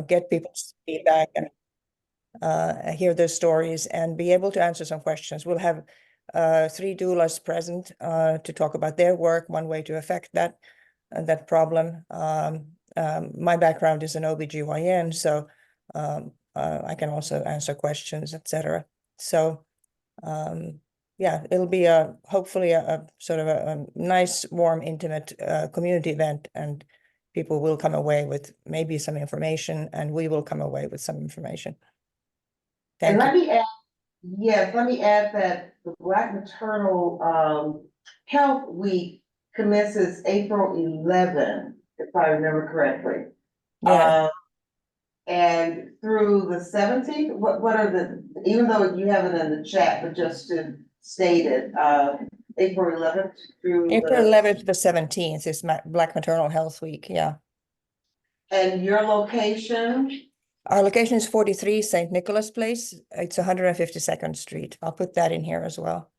get people's feedback and hear their stories and be able to answer some questions. We'll have 3 doulas present to talk about their work, one way to affect that problem. My background is an OBGYN, so I can also answer questions, etc. So yeah, it'll be hopefully a sort of a nice, warm, intimate community event, and people will come away with maybe some information, and we will come away with some information. And let me add that the Black Maternal Health Week commences April 11, if I remember correctly. Yeah. And through the 17th, what are even though you have it in the chat, but just to state it, April 11th through April 11th to the 17th is Black Maternal Health Week, yeah. And your location? Our location is 43 St. Nicholas Place. It's 152nd Street. I'll put that in here as well.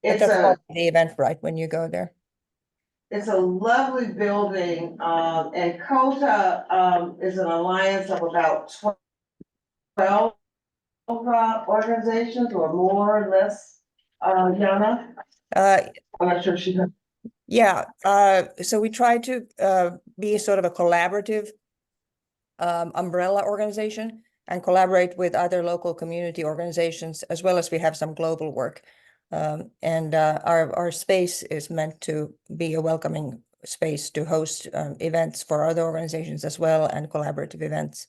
It's the Eventbrite when you go there. It's a lovely building, and COTA is an alliance of about 12 organizations or more or less, Jana? I'm not sure she knows. Yeah, so we try to be sort of a collaborative umbrella organization and collaborate with other local community organizations, as well as we have some global work. And our space is meant to be a welcoming space to host events for other organizations as well, and collaborative events.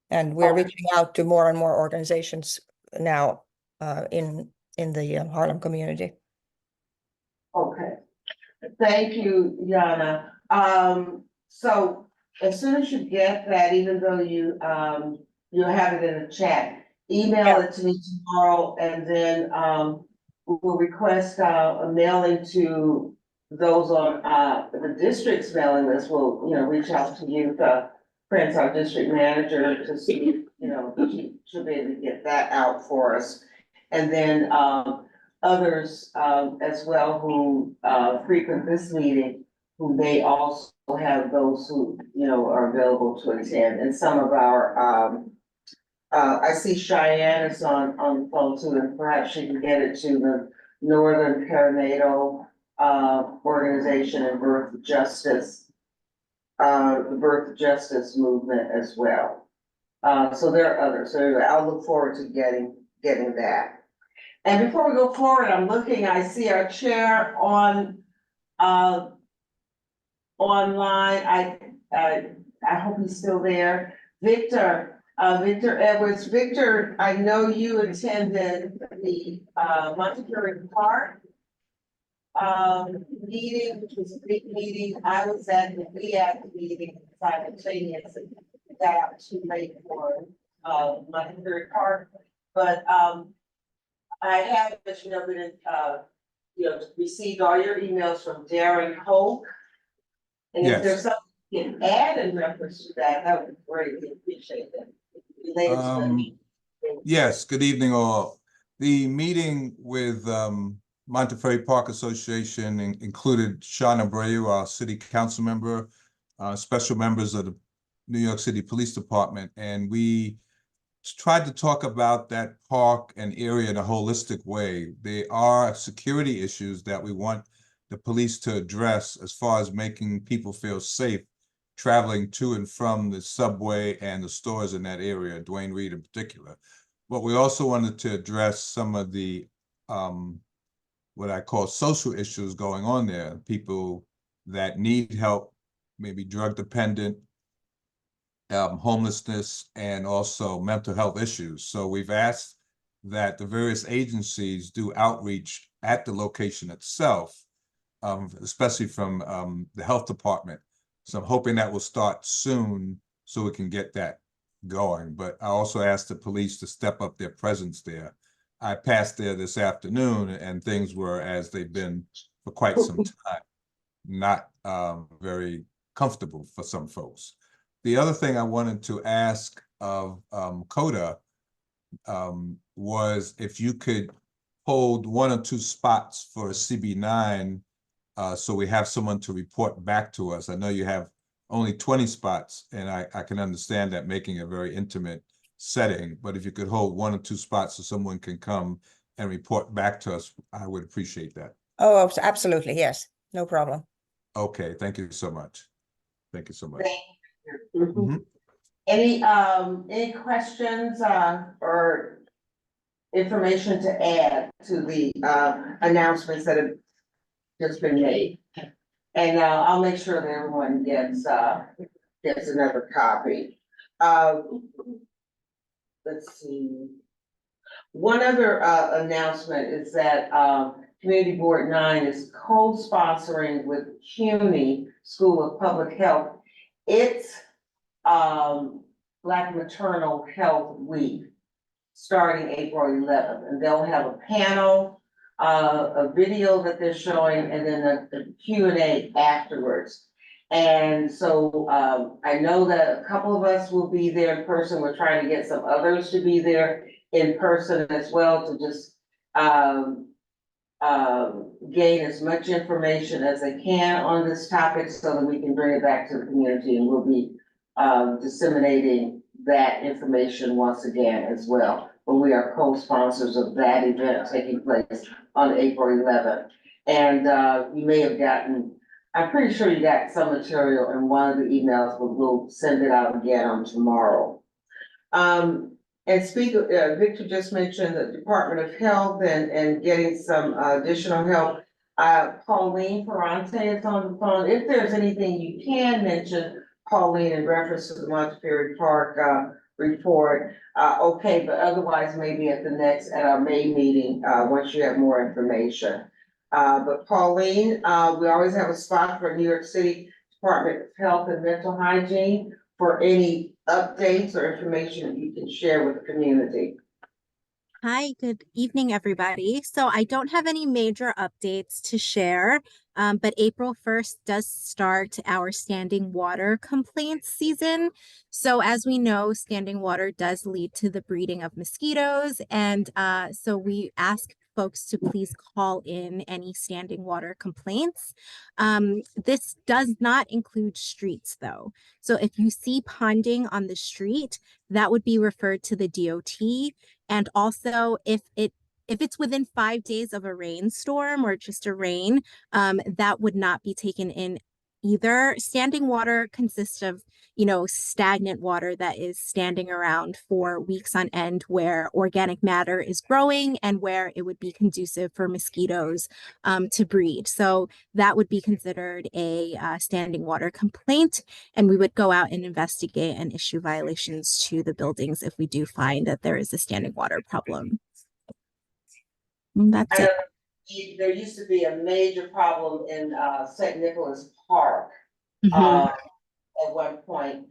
And we're reaching out to more and more organizations now in the Harlem community. Okay, thank you, Jana. So as soon as you get that, even though you'll have it in the chat, email it to me tomorrow, and then we'll request a mailing to those on the district's mailing list. We'll reach out to you, Prince, our district manager, to see she'll be able to get that out for us, and then others as well who frequent this meeting, who may also have those who are available to attend. And some of our I see Cheyenne is on the phone too, and perhaps she can get it to the Northern Perinatal Organization and Birth Justice, the Birth Justice Movement as well. So there are others. So anyway, I'll look forward to getting that. And before we go forward, I see our chair on online. I hope he's still there. Victor Edwards. Victor, I know you attended the Montefiore Park meeting, which was a big meeting. I was at the meeting simultaneously. Got out too late for Montefiore Park, but I have, as you know, been received all your emails from Darren Hoke. And if there's something you can add in reference to that, I would greatly appreciate that. Yes, good evening all. The meeting with Montefiore Park Association included Sean Abreu, our city council member, special members of the New York City Police Department, and we tried to talk about that park and area in a holistic way. There are security issues that we want the police to address as far as making people feel safe traveling to and from the subway and the stores in that area, Dwayne Reed in particular. But we also wanted to address some of the what I call social issues going on there, people that need help, maybe drug dependent, homelessness, and also mental health issues. So we've asked that the various agencies do outreach at the location itself, especially from the health department. So I'm hoping that will start soon so we can get that going. But I also asked the police to step up their presence there. I passed there this afternoon and things were as they've been for quite some time, not very comfortable for some folks. The other thing I wanted to ask of COTA was if you could hold 1 or 2 spots for CB9 so we have someone to report back to us. I know you have only 20 spots, and I can understand that making a very intimate setting, but if you could hold 1 or 2 spots so someone can come and report back to us, I would appreciate that. Oh, absolutely, yes, no problem. Okay, thank you so much. Thank you so much. Thank you. Mhm. Any questions, or information to add to the, announcements that have just been made? And, I'll make sure that everyone gets another copy. Let's see. One other, announcement is that, Community Board 9 is co-sponsoring with CUNY School of Public Health. It's, Black Maternal Health Week, starting April 11th, and they'll have a panel, a video that they're showing, and then a Q&A afterwards. And so, I know that a couple of us will be there in person. We're trying to get some others to be there in person as well, to just, gain as much information as they can on this topic so that we can bring it back to the community, and we'll be disseminating that information once again as well. But we are co-sponsors of that event taking place on April 11th. And you may have gotten, I'm pretty sure you got some material in one of the emails, but we'll send it out again on tomorrow. And Victor just mentioned the Department of Health and getting some additional help. Pauline Ferrante is on the phone. If there's anything you can mention, Pauline, in reference to the Montefiore Park report, okay, but otherwise maybe at our May meeting, once you have more information. But Pauline, we always have a spot for New York City Department of Health and Mental Hygiene for any updates or information that you can share with the community. Hi, good evening, everybody. So I don't have any major updates to share, but April 1st does start our standing water complaints season. So as we know, standing water does lead to the breeding of mosquitoes. And so we ask folks to please call in any standing water complaints. This does not include streets, though. So if you see ponding on the street, that would be referred to the DOT. And also, if it's within 5 days of a rainstorm or just a rain, that would not be taken in either. Standing water consists of, stagnant water that is standing around for weeks on end, where organic matter is growing and where it would be conducive for mosquitoes to breed. So that would be considered a standing water complaint, and we would go out and investigate and issue violations to the buildings if we do find that there is a standing water problem. And that's it. There used to be a major problem in St. Nicholas Park. At one point.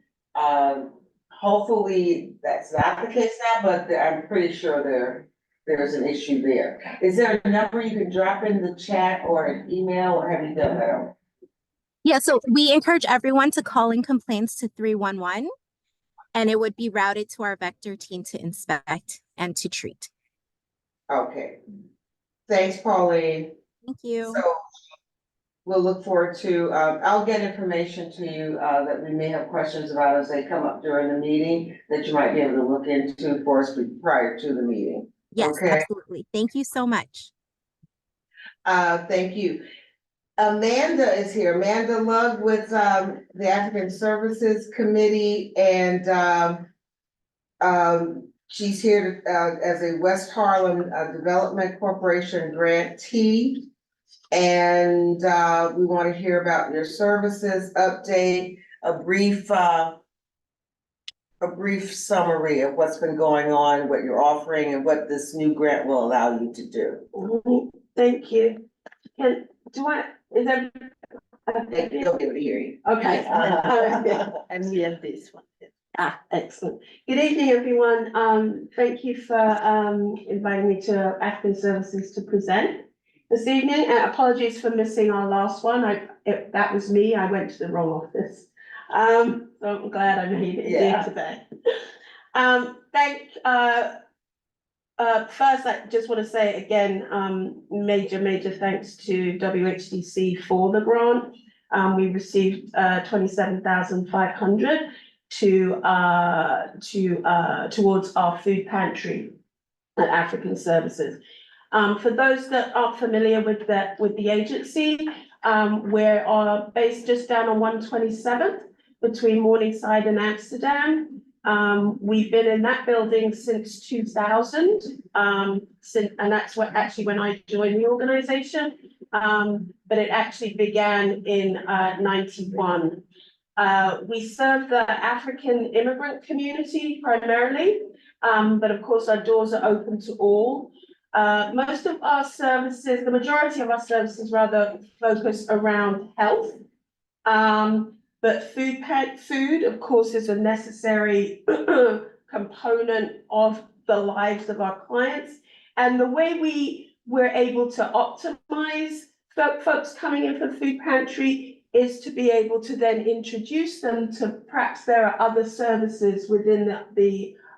Hopefully that's not the case now, but I'm pretty sure there's an issue there. Is there a number you can drop in the chat or an email, or have you done that? Yeah, so we encourage everyone to call in complaints to 311, and it would be routed to our vector team to inspect and to treat. Okay. Thanks, Pauline. Thank you. So we'll look forward to, I'll get information to you that we may have questions about as they come up during the meeting that you might be able to look into for us prior to the meeting. Yes, okay? Absolutely. Thank you so much. Thank you. Amanda is here. Amanda Lugg with the African Services Committee, and she's here as a West Harlem Development Corporation grantee. And we want to hear about your services update, a brief summary of what's been going on, what you're offering, and what this new grant will allow you to do. Thank you. Is there? They'll be able to hear you. Okay. And we have this one. Excellent. Good evening, everyone. Thank you for inviting me to African Services to present this evening. Apologies for missing our last one. That was me. I went to the wrong office. So I'm glad I made it here today. First, I just want to say again, major thanks to WHDC for the grant. we received 27,500 towards our food pantry at African Services. For those that aren't familiar with the agency, we're based just down on 127th between Morningside and Amsterdam. We've been in that building since 2000, and that's when I joined the organization. But it actually began in 91. We serve the African immigrant community primarily, but of course our doors are open to all. Most of our services, the majority of our services rather, focus around health. But food, of course, is a necessary component of the lives of our clients. And the way we're able to optimize folks coming in for food pantry is to be able to then introduce them to perhaps there are other services within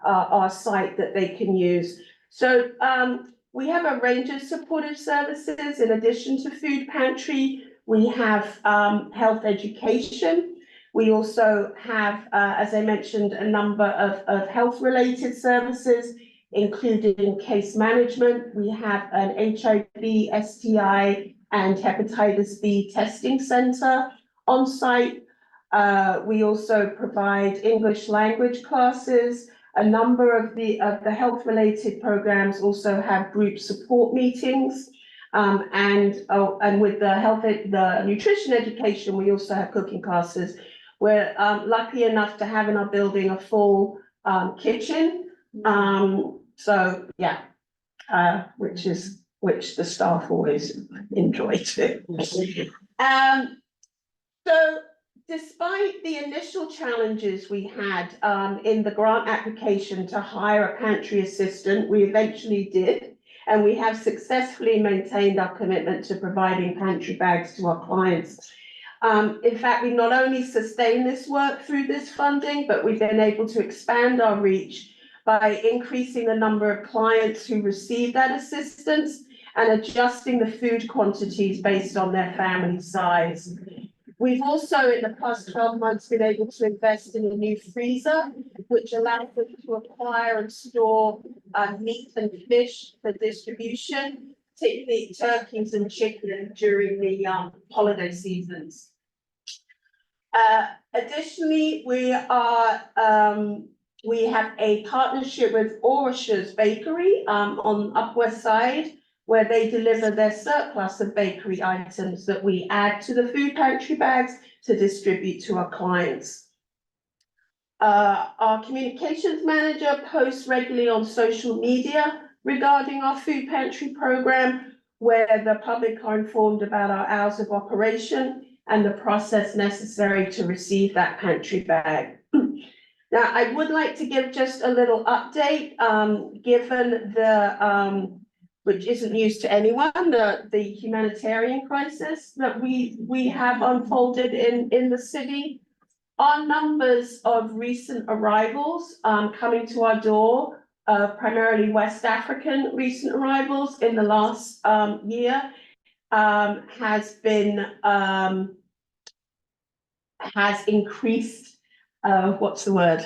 our site that they can use. So we have a range of supportive services in addition to food pantry. We have health education. We also have, as I mentioned, a number of health-related services, including case management. We have an HIV, STI, and hepatitis B testing center on site. We also provide English language classes. A number of the health-related programs also have group support meetings. And with the nutrition education, we also have cooking classes. We're lucky enough to have in our building a full kitchen. So yeah, which the staff always enjoy too. So despite the initial challenges we had in the grant application to hire a pantry assistant, we eventually did, and we have successfully maintained our commitment to providing pantry bags to our clients. In fact, we not only sustain this work through this funding, but we've been able to expand our reach by increasing the number of clients who receive that assistance and adjusting the food quantities based on their family size. We've also, in the past 12 months, been able to invest in a new freezer, which allows them to acquire and store meat and fish for distribution, particularly turkeys and chicken during the holiday seasons. Additionally, we have a partnership with Orish's Bakery on Up West Side, where they deliver their surplus of bakery items that we add to the food pantry bags to distribute to our clients. Our communications manager posts regularly on social media regarding our food pantry program, where the public are informed about our hours of operation and the process necessary to receive that pantry bag. Now, I would like to give just a little update, given the, which isn't news to anyone, the humanitarian crisis that we have unfolded in the city. Our numbers of recent arrivals coming to our door, primarily West African recent arrivals in the last year, has increased, what's the word?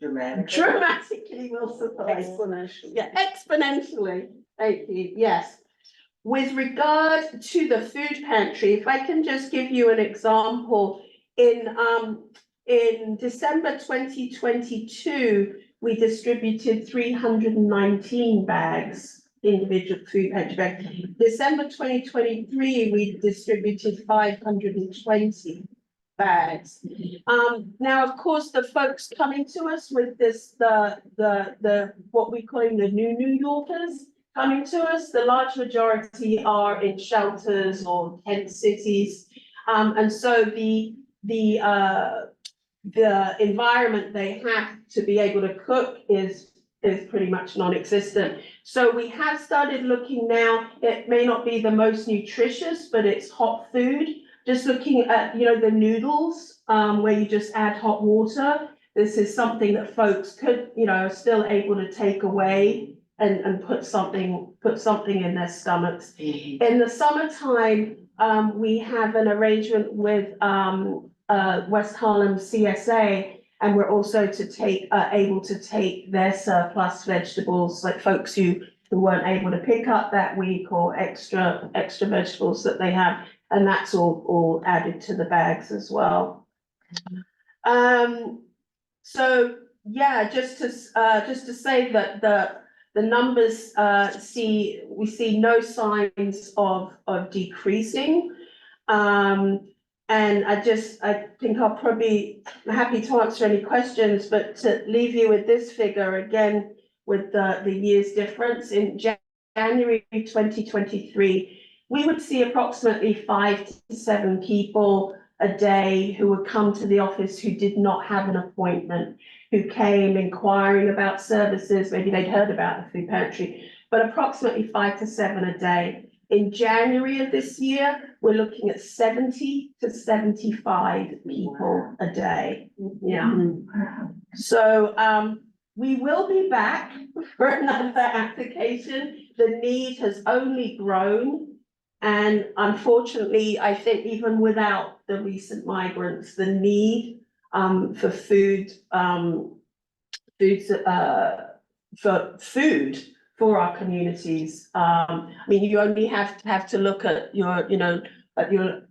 Dramatically, will suffice. Exponentially. Yeah, exponentially. Thank you. Yes. With regard to the food pantry, if I can just give you an example, in December 2022, we distributed 319 bags, individual food pantry bags. December 2023, we distributed 520 bags. Now, of course, the folks coming to us with this, the what we call the New Yorkers coming to us, the large majority are in shelters or tent cities, and so the environment they have to be able to cook is pretty much non-existent. So we have started looking now. It may not be the most nutritious, but it's hot food. Just looking at, the noodles, where you just add hot water. This is something that folks could, still able to take away and put something in their stomachs. In the summertime, we have an arrangement with West Harlem CSA, and we're also able to take their surplus vegetables, like folks who weren't able to pick up that week, or extra vegetables that they have, and that's all added to the bags as well. So yeah, just to say that the numbers we see no signs of decreasing. And I think I'll probably be happy to answer any questions, but to leave you with this figure again, with the year's difference, in January 2023, we would see approximately 5 to 7 people a day who would come to the office who did not have an appointment, who came inquiring about services, maybe they'd heard about the food pantry, but approximately 5 to 7 a day. In January of this year, we're looking at 70 to 75 people a day. Yeah. So we will be back for another application. The need has only grown. And unfortunately, I think even without the recent migrants, the need for food for our communities. I mean, you only have to look at your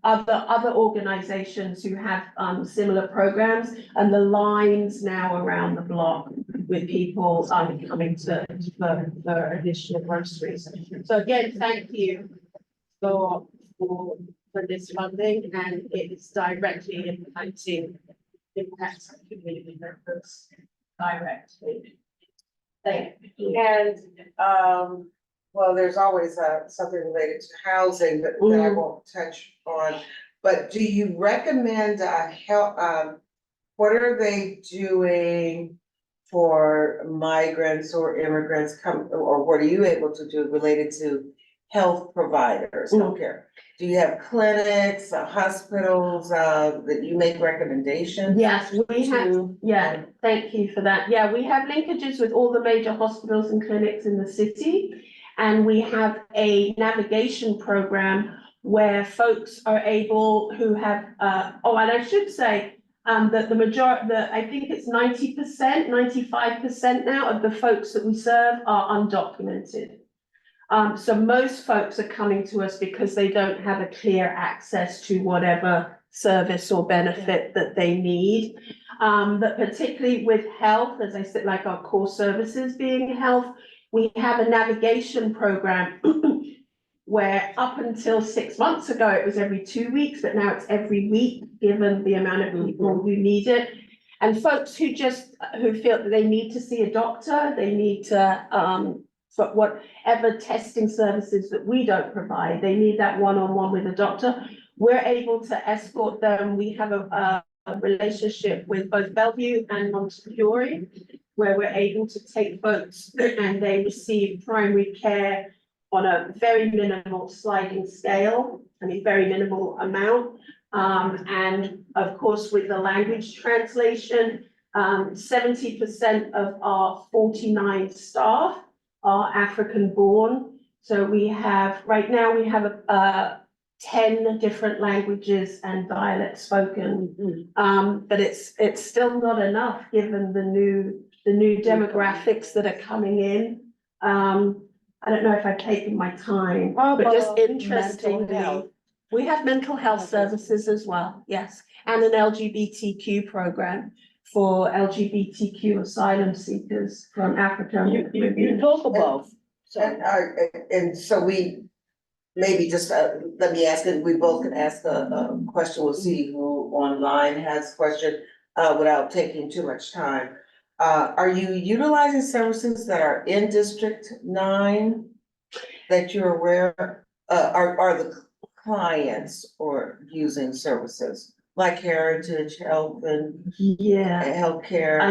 other organizations who have similar programs, and the lines now around the block with people coming for additional groceries. So again, thank you for this funding, and it is directly impacts community members directly. Thank you. And, well, there's always something related to housing that I won't touch on. But do you recommend help? What are they doing for migrants or immigrants or what are you able to do related to health providers, healthcare? Do you have clinics, hospitals, that you make recommendations? Yes, we have, yeah, thank you for that. Yeah, we have linkages with all the major hospitals and clinics in the city. And we have a navigation program where folks are able who have, and I should say, that the majority, I think it's 90%, 95% now of the folks that we serve are undocumented. So most folks are coming to us because they don't have a clear access to whatever service or benefit that they need. But particularly with health, as I said, like our core services being health, we have a navigation program where up until 6 months ago, it was every 2 weeks, but now it's every week, given the amount of people who need it. And folks who feel that they need to see a doctor, they need to, for whatever testing services that we don't provide, they need that one-on-one with a doctor. We're able to escort them. We have a relationship with both Bellevue and Montefiore, where we're able to take folks and they receive primary care on a very minimal sliding scale, very minimal amount. And of course, with the language translation, 70% of our 49 staff are African born. So right now we have 10 different languages and dialects spoken. But it's still not enough given the new demographics that are coming in. I don't know if I've taken my time, but just interestingly, we have mental health services as well, yes, and an LGBTQ program for LGBTQ asylum seekers from Africa. You talk about. And so we maybe just let me ask it. We both can ask a question. We'll see who online has a question without taking too much time. Are you utilizing services that are in District 9 that you're aware of? Are the clients or using services like Heritage Health and healthcare?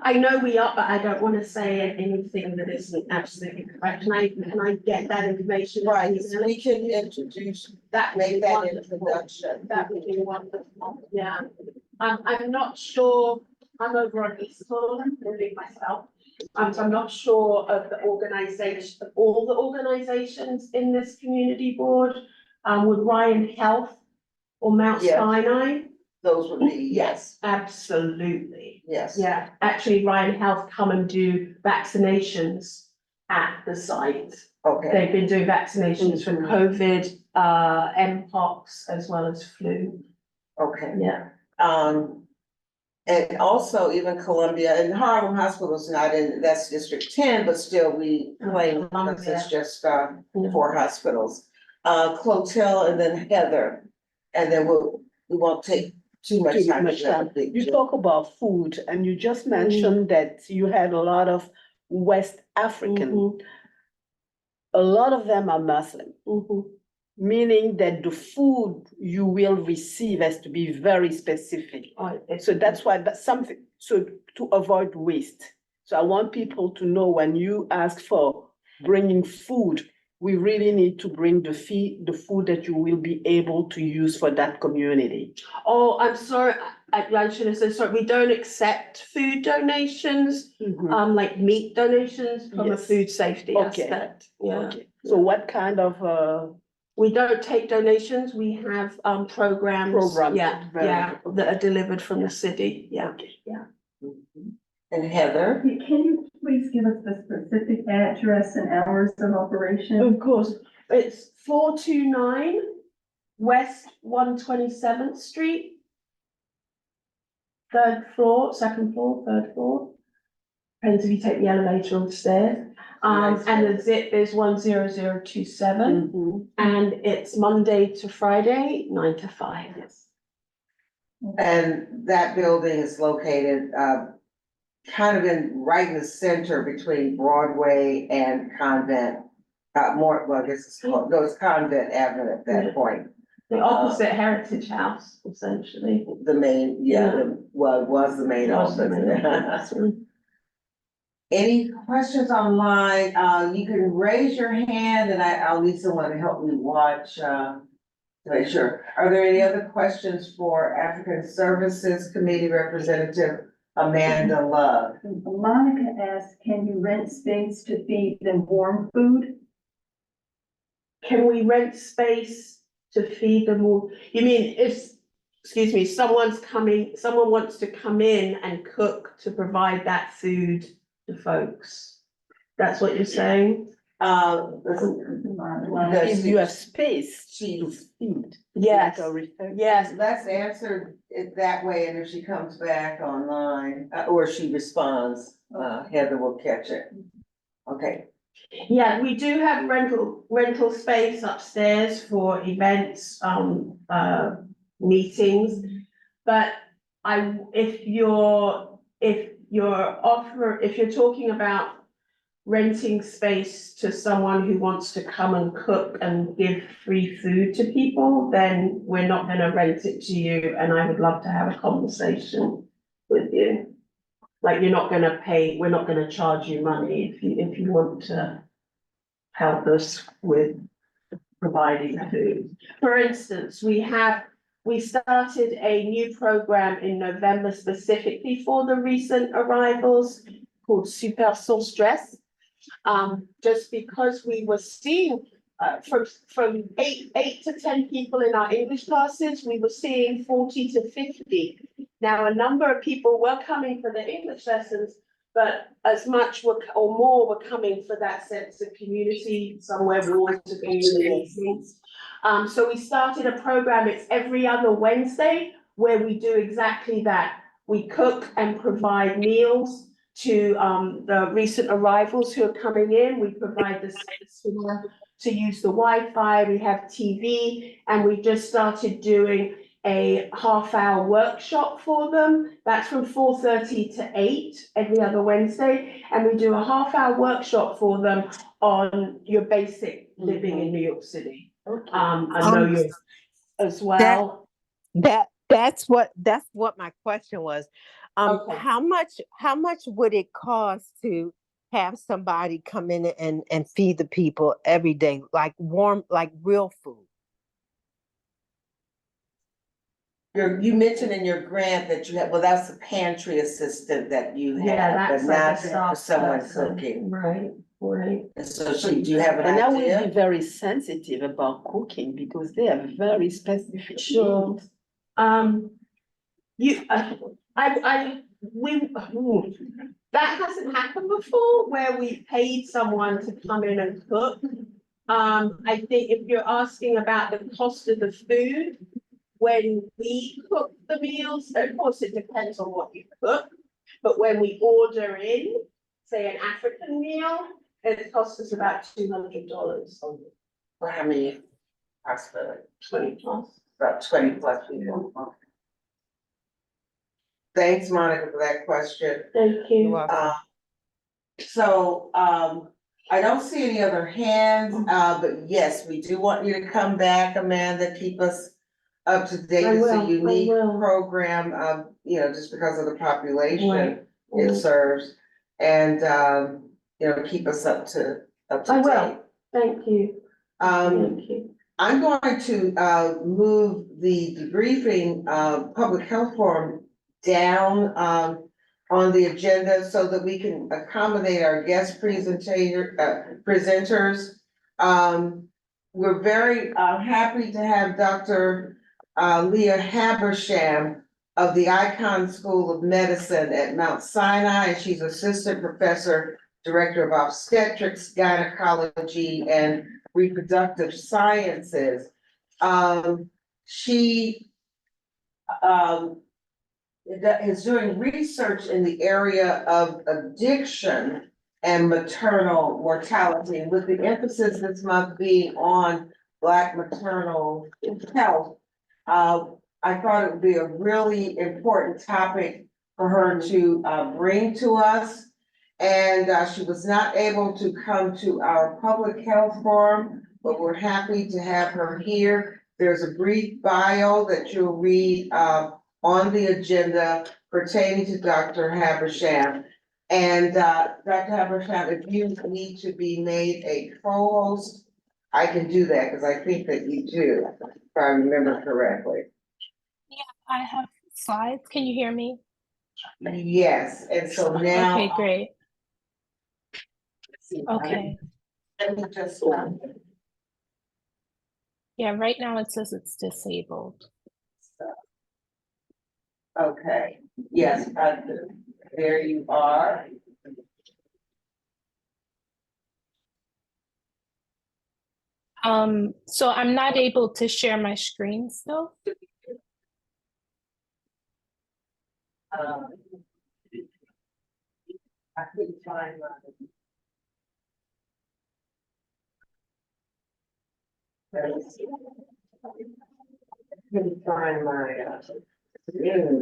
I know we are, but I don't want to say anything that isn't absolutely correct. Can I get that information? Right, we can introduce that. Make that introduction. That would be wonderful. Yeah. I'm not sure. I'm over on East Hall, living myself. I'm not sure of the organization, of all the organizations in this community board. Would Ryan Health or Mount Yes. Sinai? Those would be, yes, Absolutely. yes. Yeah, actually, Ryan Health come and do vaccinations at the site. Okay, They've been doing vaccinations for COVID, Mpox, as well as flu. okay. Yeah. And also even Columbia and Harlem Hospital's not in, that's District 10, but still we claim because it's just, four hospitals. Clotel and then Heather, and then we won't take too much time. You talk about food and you just mentioned that you had a lot of West African. A lot of them are Muslim, meaning that the food you will receive has to be very specific. So that's why that's something, so to avoid waste. So I want people to know when you ask for bringing food, we really need to bring the food that you will be able to use for that community. Oh, I'm sorry, I should have said, sorry, we don't accept food donations, like meat donations from a Yes. food safety Okay. aspect. Yeah. Okay. So what kind of We don't take donations, we have programs, Programs, that are delivered from the city, yeah. And Heather? Can you please give us the specific address and hours of operation? Of course, it's 429 West 127th Street. Second floor, third floor. Depends if you take the elevator or the stairs. And the zip is 10027, and it's Monday to Friday, 9 to 5. Yes. And that building is located, kind of right in the center between Broadway and Convent. More, well, I guess it's Convent Avenue at that point. The opposite Heritage House, essentially. The main, it was the main office. Any questions online? You can raise your hand and I'll need someone to help me watch, to make sure. Are there any other questions for African Services Committee Representative Amanda Love? Monica asked, can you rent space to feed them warm food? Can we rent space to feed them all? You mean if, excuse me, someone wants to come in and cook to provide that food to folks? That's what you're saying? if you have space to feed. Yes, yes. Let's answer it that way, and if she comes back online, or she responds, Heather will catch it. Okay. Yeah, we do have rental space upstairs for events, meetings. But if you're talking about renting space to someone who wants to come and cook and give free food to people, then we're not gonna rent it to you, and I would love to have a conversation with you. Like, you're not gonna pay, we're not gonna charge you money if you want to help us with providing food. For instance, we started a new program in November specifically for the recent arrivals called Super Sans Stress. Just because we were seeing from 8 to 10 people in our English classes, we were seeing 40 to 50. Now, a number of people were coming for the English lessons, but as much or more were coming for that sense of community, somewhere warm to be in the evenings. So we started a program, it's every other Wednesday, where we do exactly that. We cook and provide meals to the recent arrivals who are coming in. We provide the space for them to use the Wi-Fi, we have TV, and we just started doing a half-hour workshop for them. That's from 4:30 to 8 every other Wednesday, and we do a half-hour workshop for them on your basic living in New York City. I know you as well. That's what my question was. Okay. How much would it cost to have somebody come in and feed the people every day, like warm, like real food? You mentioned in your grant that you have, well, that's the pantry assistant that you Yeah, have, that's but like not a for staff someone person. cooking. Right, right. And so do you have an And I will be idea? very sensitive about cooking because they are very specific. Sure. That hasn't happened before where we paid someone to come in and cook. I think if you're asking about the cost of the food, when we cook the meals, of course, it depends on what you cook. But when we order in, say, an African meal, it costs us about $200. For how many? Approximately 20 plus. about 20+ people. Thanks, Monica, for that question. Thank You're you. welcome. I don't see any other hands, but yes, we do want you to come back, Amanda, keep us up to date. I It's a will, I unique will. program, just because of the population Right. it serves. And, keep us up to I date. will. Thank you. Um, Thank you. I'm going to move the debriefing public health forum down on the agenda so that we can accommodate our guest presenters. We're very happy to have Dr. Leah Habersham of the Icahn School of Medicine at Mount Sinai, and she's Assistant Professor, Director of Obstetrics, Gynecology, and Reproductive Sciences. She is doing research in the area of addiction and maternal mortality, with the emphasis this month being on Black maternal health. I thought it would be a really important topic for her to bring to us. And she was not able to come to our public health forum, but we're happy to have her here. There's a brief bio that you'll read on the agenda pertaining to Dr. Habersham. And Dr. Habersham, if you need to be made a co-host, I can do that because I think that you do, if I remember correctly. Yeah, I have slides. Can you hear me? Yes, and so now. Okay, great. Okay. Let me just. Yeah, right now it says it's disabled. Okay, yes, there you are. So I'm not able to share my screen still. I couldn't find my. Couldn't find my,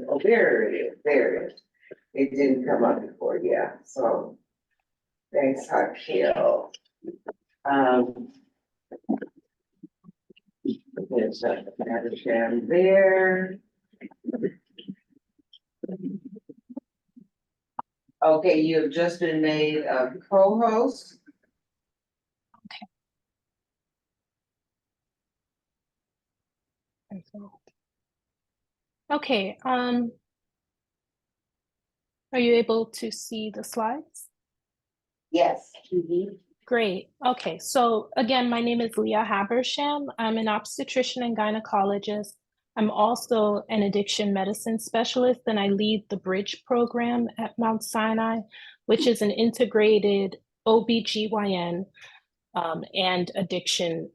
oh, there it is, there it is. It didn't come up before, yeah, so. Thanks, Hakeem. There's a Habersham there. Okay, you have just been made a co-host. Okay, are you able to see the slides? Yes. Great. Okay, so again, my name is Leah Habersham. I'm an obstetrician and gynecologist. I'm also an addiction medicine specialist, and I lead the Bridge program at Mount Sinai, which is an integrated OBGYN and addiction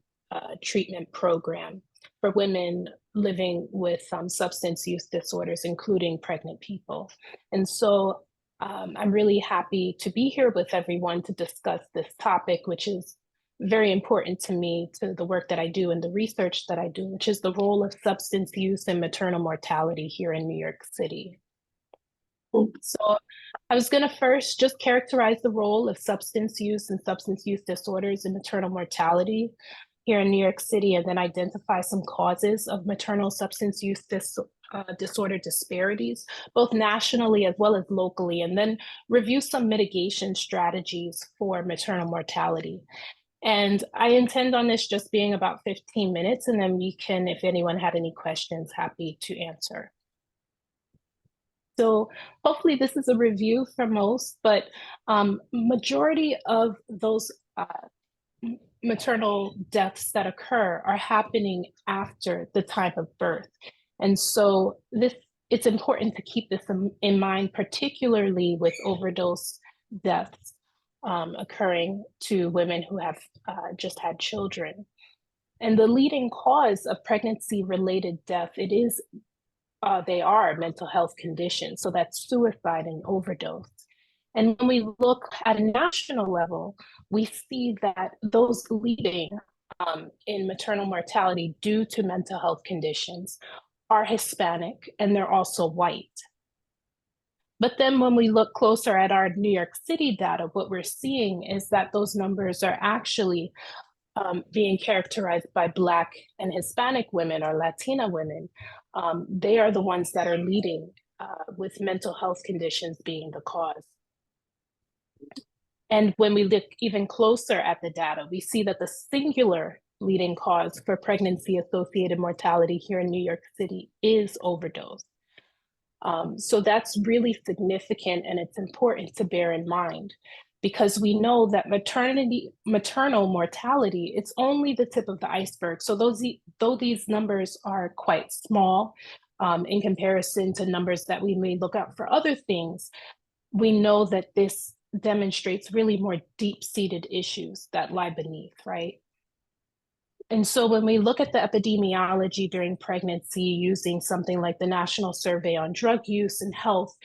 treatment program for women living with substance use disorders, including pregnant people. And so I'm really happy to be here with everyone to discuss this topic, which is very important to me, to the work that I do and the research that I do, which is the role of substance use and maternal mortality here in New York City. So I was going to first just characterize the role of substance use and substance use disorders in maternal mortality here in New York City, and then identify some causes of maternal substance use disorder disparities, both nationally as well as locally, and then review some mitigation strategies for maternal mortality. And I intend on this just being about 15 minutes, and then we can, if anyone had any questions, happy to answer. So hopefully this is a review for most, but majority of those maternal deaths that occur are happening after the time of birth. And so it's important to keep this in mind, particularly with overdose deaths occurring to women who have just had children. And the leading cause of pregnancy-related death, they are mental health conditions. So that's suicide and overdose. And when we look at a national level, we see that those leading in maternal mortality due to mental health conditions are Hispanic, and they're also white. But then when we look closer at our New York City data, what we're seeing is that those numbers are actually being characterized by Black and Hispanic women or Latina women. They are the ones that are leading with mental health conditions being the cause. And when we look even closer at the data, we see that the singular leading cause for pregnancy-associated mortality here in New York City is overdose. So that's really significant, and it's important to bear in mind, because we know that maternal mortality, it's only the tip of the iceberg. So though these numbers are quite small in comparison to numbers that we may look at for other things, we know that this demonstrates really more deep-seated issues that lie beneath, right? And so when we look at the epidemiology during pregnancy using something like the National Survey on Drug Use and Health,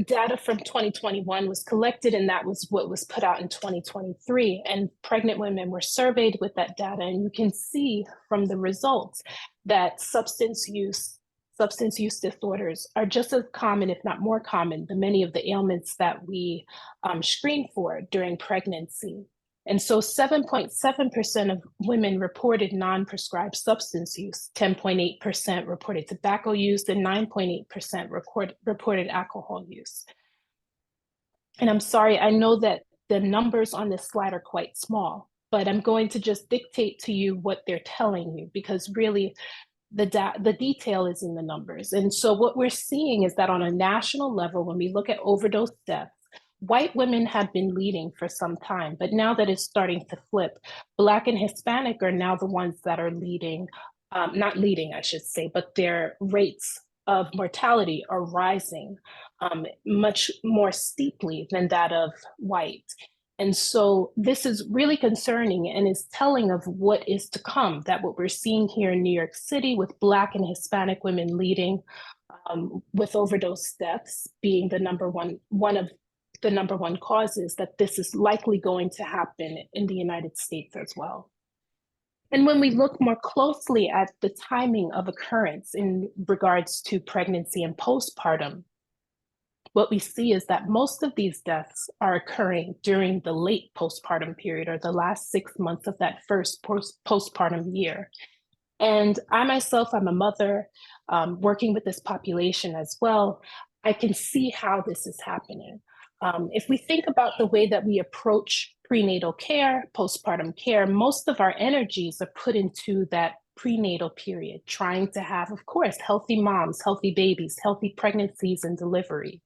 data from 2021 was collected, and that was what was put out in 2023. And pregnant women were surveyed with that data. And you can see from the results that substance use disorders are just as common, if not more common, than many of the ailments that we screen for during pregnancy. And so 7.7% of women reported non-prescribed substance use, 10.8% reported tobacco use, and 9.8% reported alcohol use. And I'm sorry, I know that the numbers on this slide are quite small, but I'm going to just dictate to you what they're telling you, because really the detail is in the numbers. And so what we're seeing is that on a national level, when we look at overdose deaths, white women have been leading for some time, but now that it's starting to flip, Black and Hispanic are now the ones that are leading, not leading, I should say, but their rates of mortality are rising much more steeply than that of white. And so this is really concerning and is telling of what is to come, that what we're seeing here in New York City with Black and Hispanic women leading with overdose deaths being one of the number one causes, that this is likely going to happen in the United States as well. And when we look more closely at the timing of occurrence in regards to pregnancy and postpartum, what we see is that most of these deaths are occurring during the late postpartum period, or the last 6 months of that first postpartum year. And I myself, I'm a mother working with this population as well. I can see how this is happening. If we think about the way that we approach prenatal care, postpartum care, most of our energies are put into that prenatal period, trying to have, of course, healthy moms, healthy babies, healthy pregnancies and deliveries.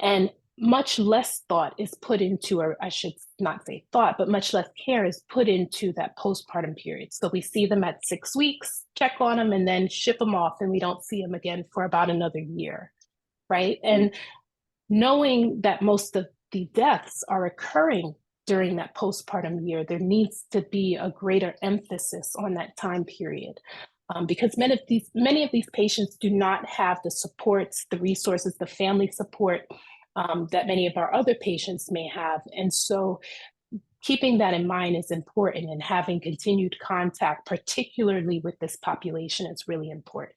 And much less thought is put into, or I should not say thought, but much less care is put into that postpartum period. So we see them at 6 weeks, check on them, and then ship them off, and we don't see them again for about another year, right? And knowing that most of the deaths are occurring during that postpartum year, there needs to be a greater emphasis on that time period. Because many of these patients do not have the supports, the resources, the family support that many of our other patients may have. And so keeping that in mind is important, and having continued contact, particularly with this population, is really important.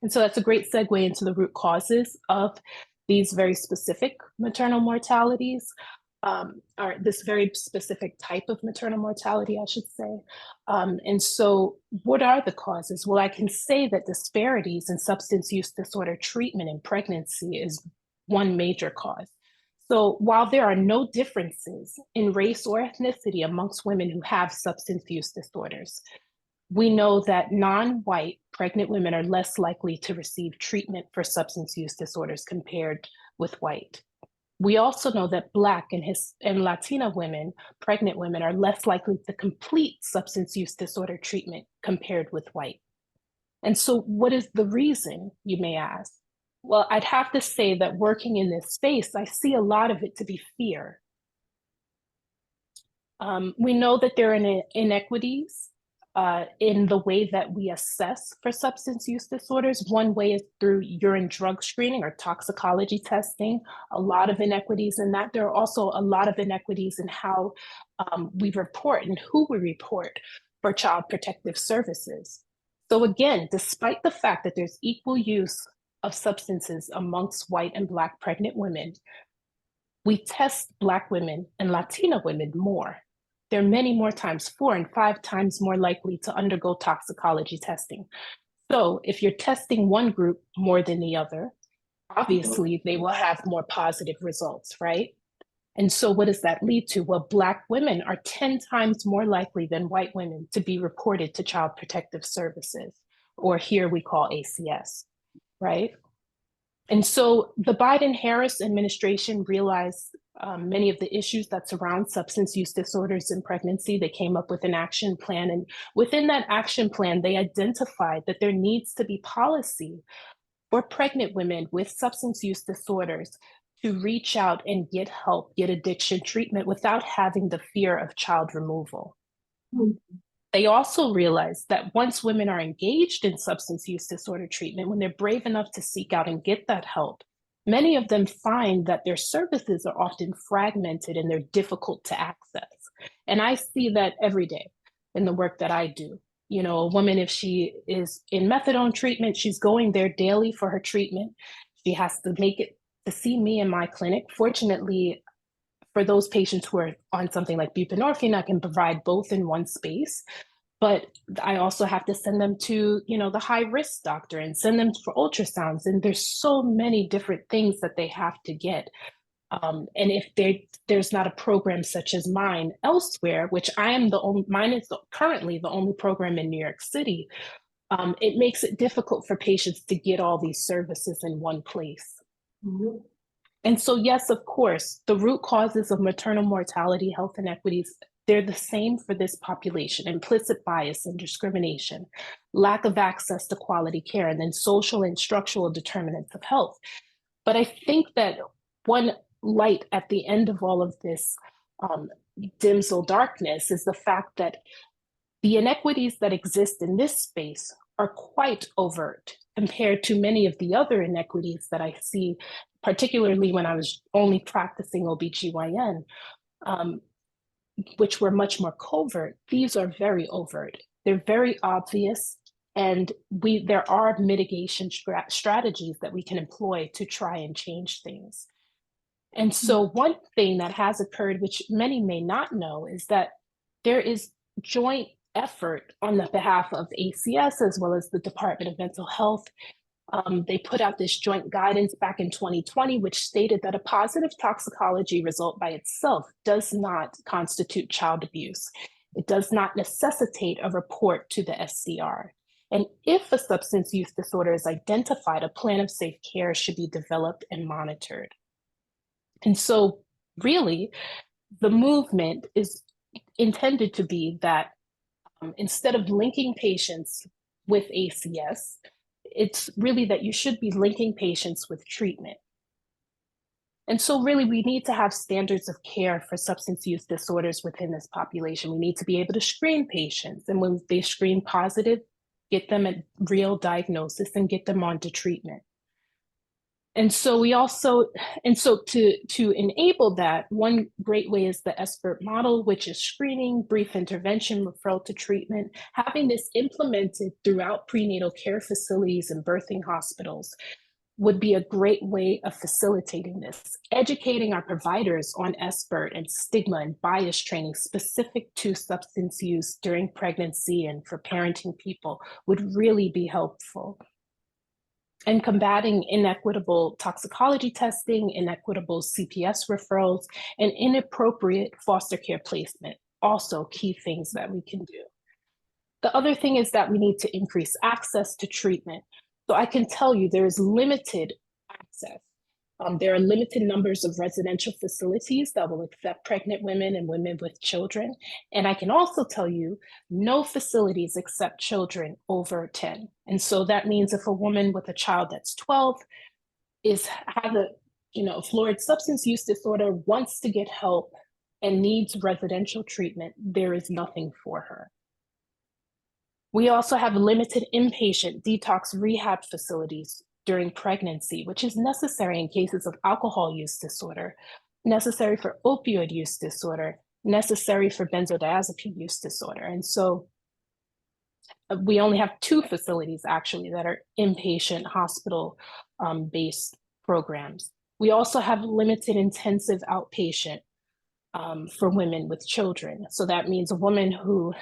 And so that's a great segue into the root causes of these very specific maternal mortalities, or this very specific type of maternal mortality, I should say. And so what are the causes? Well, I can say that disparities in substance use disorder treatment in pregnancy is one major cause. So while there are no differences in race or ethnicity amongst women who have substance use disorders, we know that non-white pregnant women are less likely to receive treatment for substance use disorders compared with white. We also know that Black and Latina women, pregnant women, are less likely to complete substance use disorder treatment compared with white. And so what is the reason, you may ask? Well, I'd have to say that working in this space, I see a lot of it to be fear. We know that there are inequities in the way that we assess for substance use disorders. One way is through urine drug screening or toxicology testing, a lot of inequities in that. There are also a lot of inequities in how we report and who we report for child protective services. So again, despite the fact that there's equal use of substances amongst white and Black pregnant women, we test Black women and Latina women more. They're many more times, 4 and 5 times more likely to undergo toxicology testing. So if you're testing one group more than the other, obviously they will have more positive results, right? And so what does that lead to? Well, Black women are 10 times more likely than white women to be reported to Child Protective Services, or here we call ACS, right? And so the Biden-Harris administration realized many of the issues that surround substance use disorders in pregnancy. They came up with an action plan. And within that action plan, they identified that there needs to be policy for pregnant women with substance use disorders to reach out and get help, get addiction treatment without having the fear of child removal. They also realized that once women are engaged in substance use disorder treatment, when they're brave enough to seek out and get that help, many of them find that their services are often fragmented and they're difficult to access. And I see that every day in the work that I do. You know, a woman, if she is in methadone treatment, she's going there daily for her treatment. She has to make it to see me in my clinic. Fortunately, for those patients who are on something like buprenorphine, I can provide both in one space. But I also have to send them to, you know, the high risk doctor and send them for ultrasounds. And there's so many different things that they have to get. And if there's not a program such as mine elsewhere, which I am the only, mine is currently the only program in New York City, it makes it difficult for patients to get all these services in one place. And so, yes, of course, the root causes of maternal mortality, health inequities, they're the same for this population: implicit bias and discrimination, lack of access to quality care, and then social and structural determinants of health. But I think that one light at the end of all of this dimsel darkness is the fact that the inequities that exist in this space are quite overt compared to many of the other inequities that I see, particularly when I was only practicing OBGYN, which were much more covert. These are very overt. They're very obvious, and there are mitigation strategies that we can employ to try and change things. And so one thing that has occurred, which many may not know, is that there is joint effort on the behalf of ACS as well as the Department of Mental Health. They put out this joint guidance back in 2020, which stated that a positive toxicology result by itself does not constitute child abuse. It does not necessitate a report to the SCR. And if a substance use disorder is identified, a plan of safe care should be developed and monitored. And so really, the movement is intended to be that instead of linking patients with ACS, it's really that you should be linking patients with treatment. And so really we need to have standards of care for substance use disorders within this population. We need to be able to screen patients, and when they screen positive, get them a real diagnosis and get them onto treatment. And so to enable that, one great way is the SBIRT model, which is screening, brief intervention, referral to treatment. Having this implemented throughout prenatal care facilities and birthing hospitals would be a great way of facilitating this. Educating our providers on SBIRT and stigma and bias training specific to substance use during pregnancy and for parenting people would really be helpful. and combating inequitable toxicology testing, inequitable CPS referrals, and inappropriate foster care placement. Also key things that we can do. The other thing is that we need to increase access to treatment. So I can tell you there is limited access. There are limited numbers of residential facilities that will accept pregnant women and women with children. And I can also tell you no facilities accept children over 10. And so that means if a woman with a child that's 12 has a florid substance use disorder, wants to get help and needs residential treatment, there is nothing for her. We also have limited inpatient detox rehab facilities during pregnancy, which is necessary in cases of alcohol use disorder, necessary for opioid use disorder, necessary for benzodiazepine use disorder. And so we only have 2 facilities actually that are inpatient hospital based programs. We also have limited intensive outpatient for women with children. So that means a woman who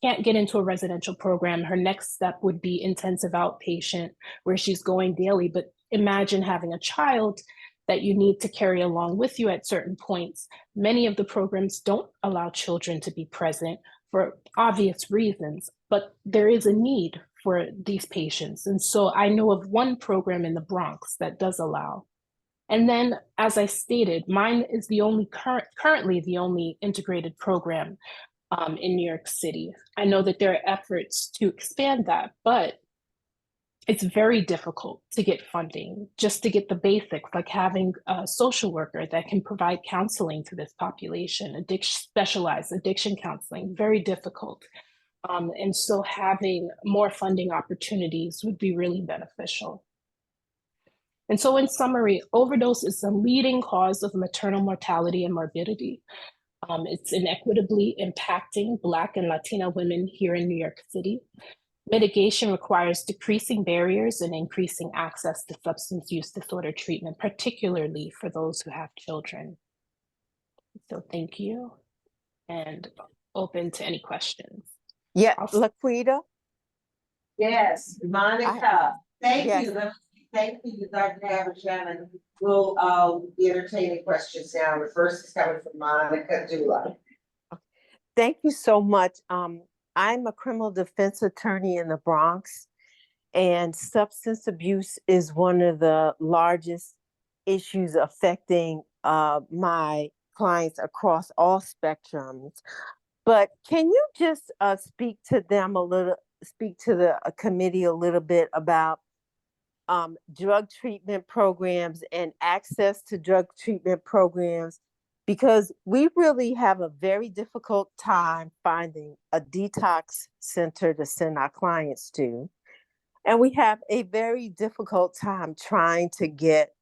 can't get into a residential program, her next step would be intensive outpatient, where she's going daily. But imagine having a child that you need to carry along with you at certain points. Many of the programs don't allow children to be present for obvious reasons, but there is a need for these patients. And so I know of one program in the Bronx that does allow. And then, as I stated, mine is currently the only integrated program in New York City. I know that there are efforts to expand that, but it's very difficult to get funding just to get the basics, like having a social worker that can provide counseling to this population, specialized addiction counseling, very difficult. And so having more funding opportunities would be really beneficial. And so in summary, overdose is the leading cause of maternal mortality and morbidity. It's inequitably impacting Black and Latina women here in New York City. Mitigation requires decreasing barriers and increasing access to substance use disorder treatment, particularly for those who have children. So thank you, and open to any questions. Yeah, Laquita? Yes, Monica, thank Yes. you. Thank you, Dr. Habersham. We'll be entertaining questions now. The first is coming from Monica Dula. Thank you so much. I'm a criminal defense attorney in the Bronx, and substance abuse is one of the largest issues affecting my clients across all spectrums. But can you just speak to the committee a little bit about drug treatment programs and access to drug treatment programs, because we really have a very difficult time finding a detox center to send our clients to. And we have a very difficult time trying to get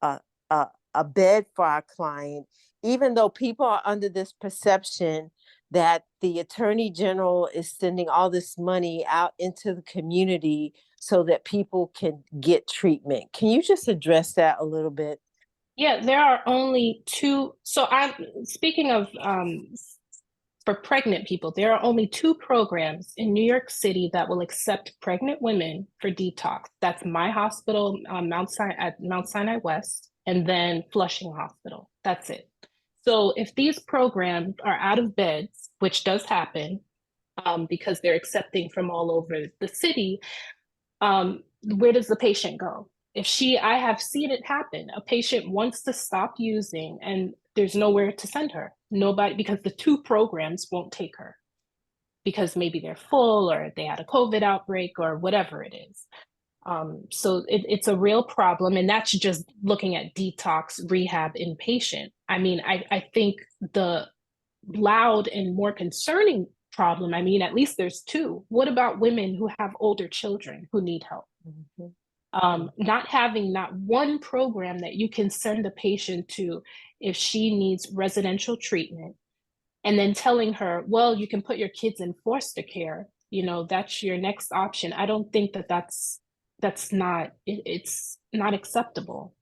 a bed for our client, even though people are under this perception that the Attorney General is sending all this money out into the community so that people can get treatment. Can you just address that a little bit? Yeah, there are only 2. So I'm speaking of for pregnant people, there are only 2 programs in New York City that will accept pregnant women for detox. That's my hospital, Mount Sinai West, and then Flushing Hospital. That's it. So if these programs are out of beds, which does happen because they're accepting from all over the city, where does the patient go? I have seen it happen. A patient wants to stop using and there's nowhere to send her. Nobody, because the 2 programs won't take her because maybe they're full or they had a COVID outbreak or whatever it is. So it's a real problem, and that's just looking at detox rehab inpatient. I mean, I think the loud and more concerning problem, I mean, at least there's 2. What about women who have older children who need help? Mm-hmm. Not having not one program that you can send a patient to if she needs residential treatment, and then telling her, well, you can put your kids in foster care, that's your next option. I don't think that's not, it's not acceptable.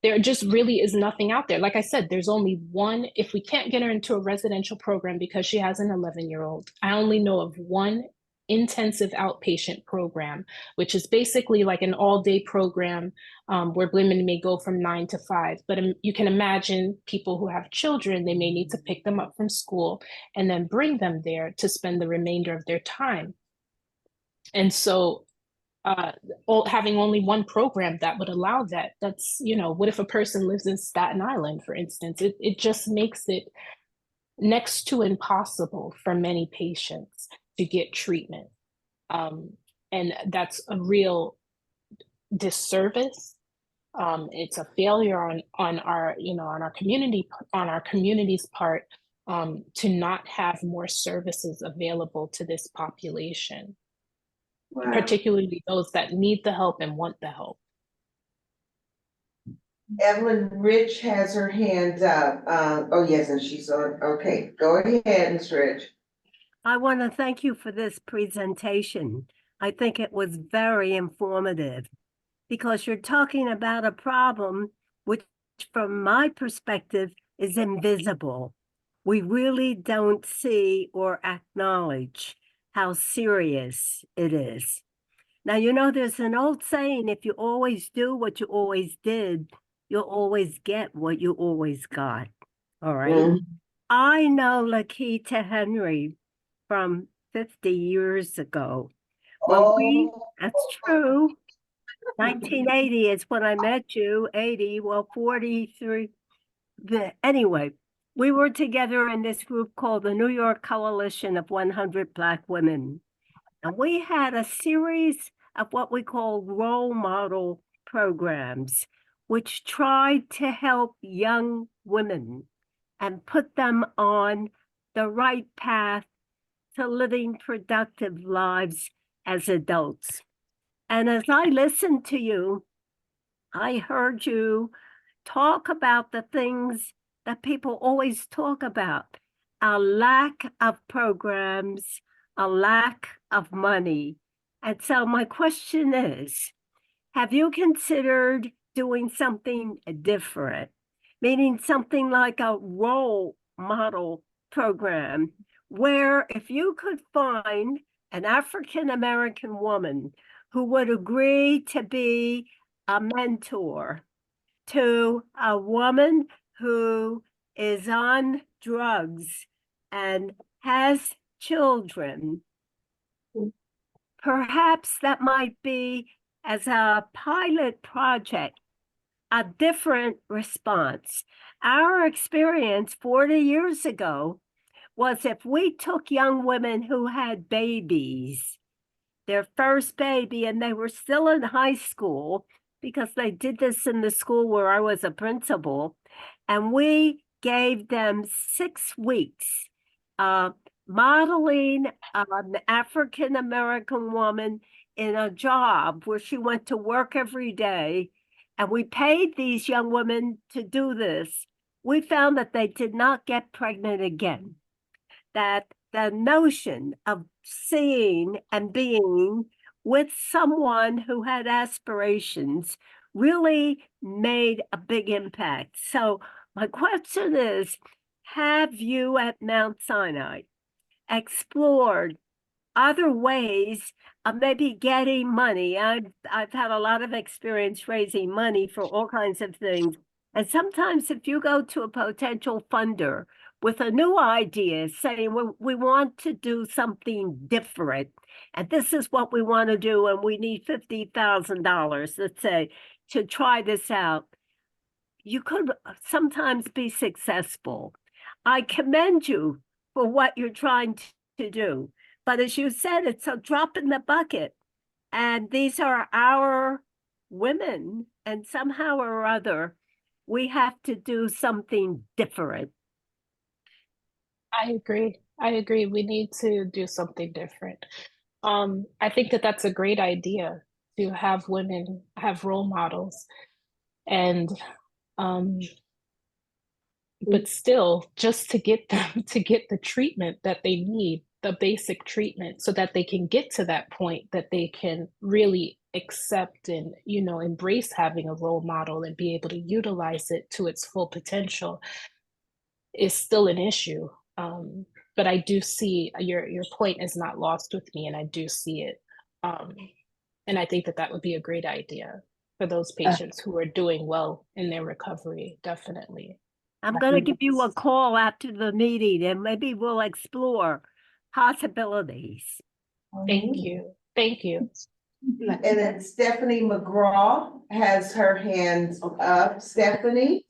There just really is nothing out there. Like I said, there's only one. If we can't get her into a residential program because she has an 11-year-old, I only know of one intensive outpatient program, which is basically like an all-day program where women may go from 9 to 5. But you can imagine people who have children, they may need to pick them up from school and then bring them there to spend the remainder of their time. And so having only one program that would allow that, that's, you know, what if a person lives in Staten Island, for instance? It just makes it next to impossible for many patients to get treatment. And that's a real disservice. It's a failure on our, you know, on our community's part, to not have more services available to this population, Wow. particularly those that need the help and want the help. Evelyn Rich has her hand up. Oh, yes, and she's on. Okay, go ahead, Ms. Rich. I want to thank you for this presentation. I think it was very informative because you're talking about a problem which, from my perspective, is invisible. We really don't see or acknowledge how serious it is. Now, you know, there's an old saying, if you always do what you always did, you'll always get what you always got. All right. Mm. I know Lakita Henry from 50 years ago. That's true. 1980 is when I met you, 80, well, 43. Anyway, we were together in this group called the New York Coalition of 100 Black Women. And we had a series of what we call role model programs, which tried to help young women and put them on the right path to living productive lives as adults. And as I listened to you, I heard you talk about the things that people always talk about, a lack of programs, a lack of money. And so my question is, have you considered doing something different, meaning something like a role model program, where if you could find an African-American woman who would agree to be a mentor to a woman who is on drugs and has children, perhaps that might be, as a pilot project, a different response. Our experience 40 years ago was if we took young women who had babies, their first baby, and they were still in high school, because they did this in the school where I was a principal, and we gave them 6 weeks modeling an African-American woman in a job where she went to work every day, and we paid these young women to do this. We found that they did not get pregnant again, that the notion of seeing and being with someone who had aspirations really made a big impact. So my question is, have you at Mount Sinai explored other ways of maybe getting money? I've had a lot of experience raising money for all kinds of things. And sometimes if you go to a potential funder with a new idea saying, we want to do something different, and this is what we want to do, and we need $50,000, let's say, to try this out, you could sometimes be successful. I commend you for what you're trying to do. But as you said, it's a drop in the bucket. And these are our women, and somehow or other, we have to do something different. I agree. We need to do something different. I think that that's a great idea, to have women have role models, and but still, just to get them to get the treatment that they need, the basic treatment, so that they can get to that point that they can really accept and, you know, embrace having a role model and be able to utilize it to its full potential, is still an issue. but I do see your point is not lost with me, and I do see it. And I think that that would be a great idea for those patients who are doing well in their recovery, definitely. I'm going to give you a call after the meeting and maybe we'll explore possibilities. Thank you. Thank you. And then Stephanie McGraw has her hands up. Stephanie?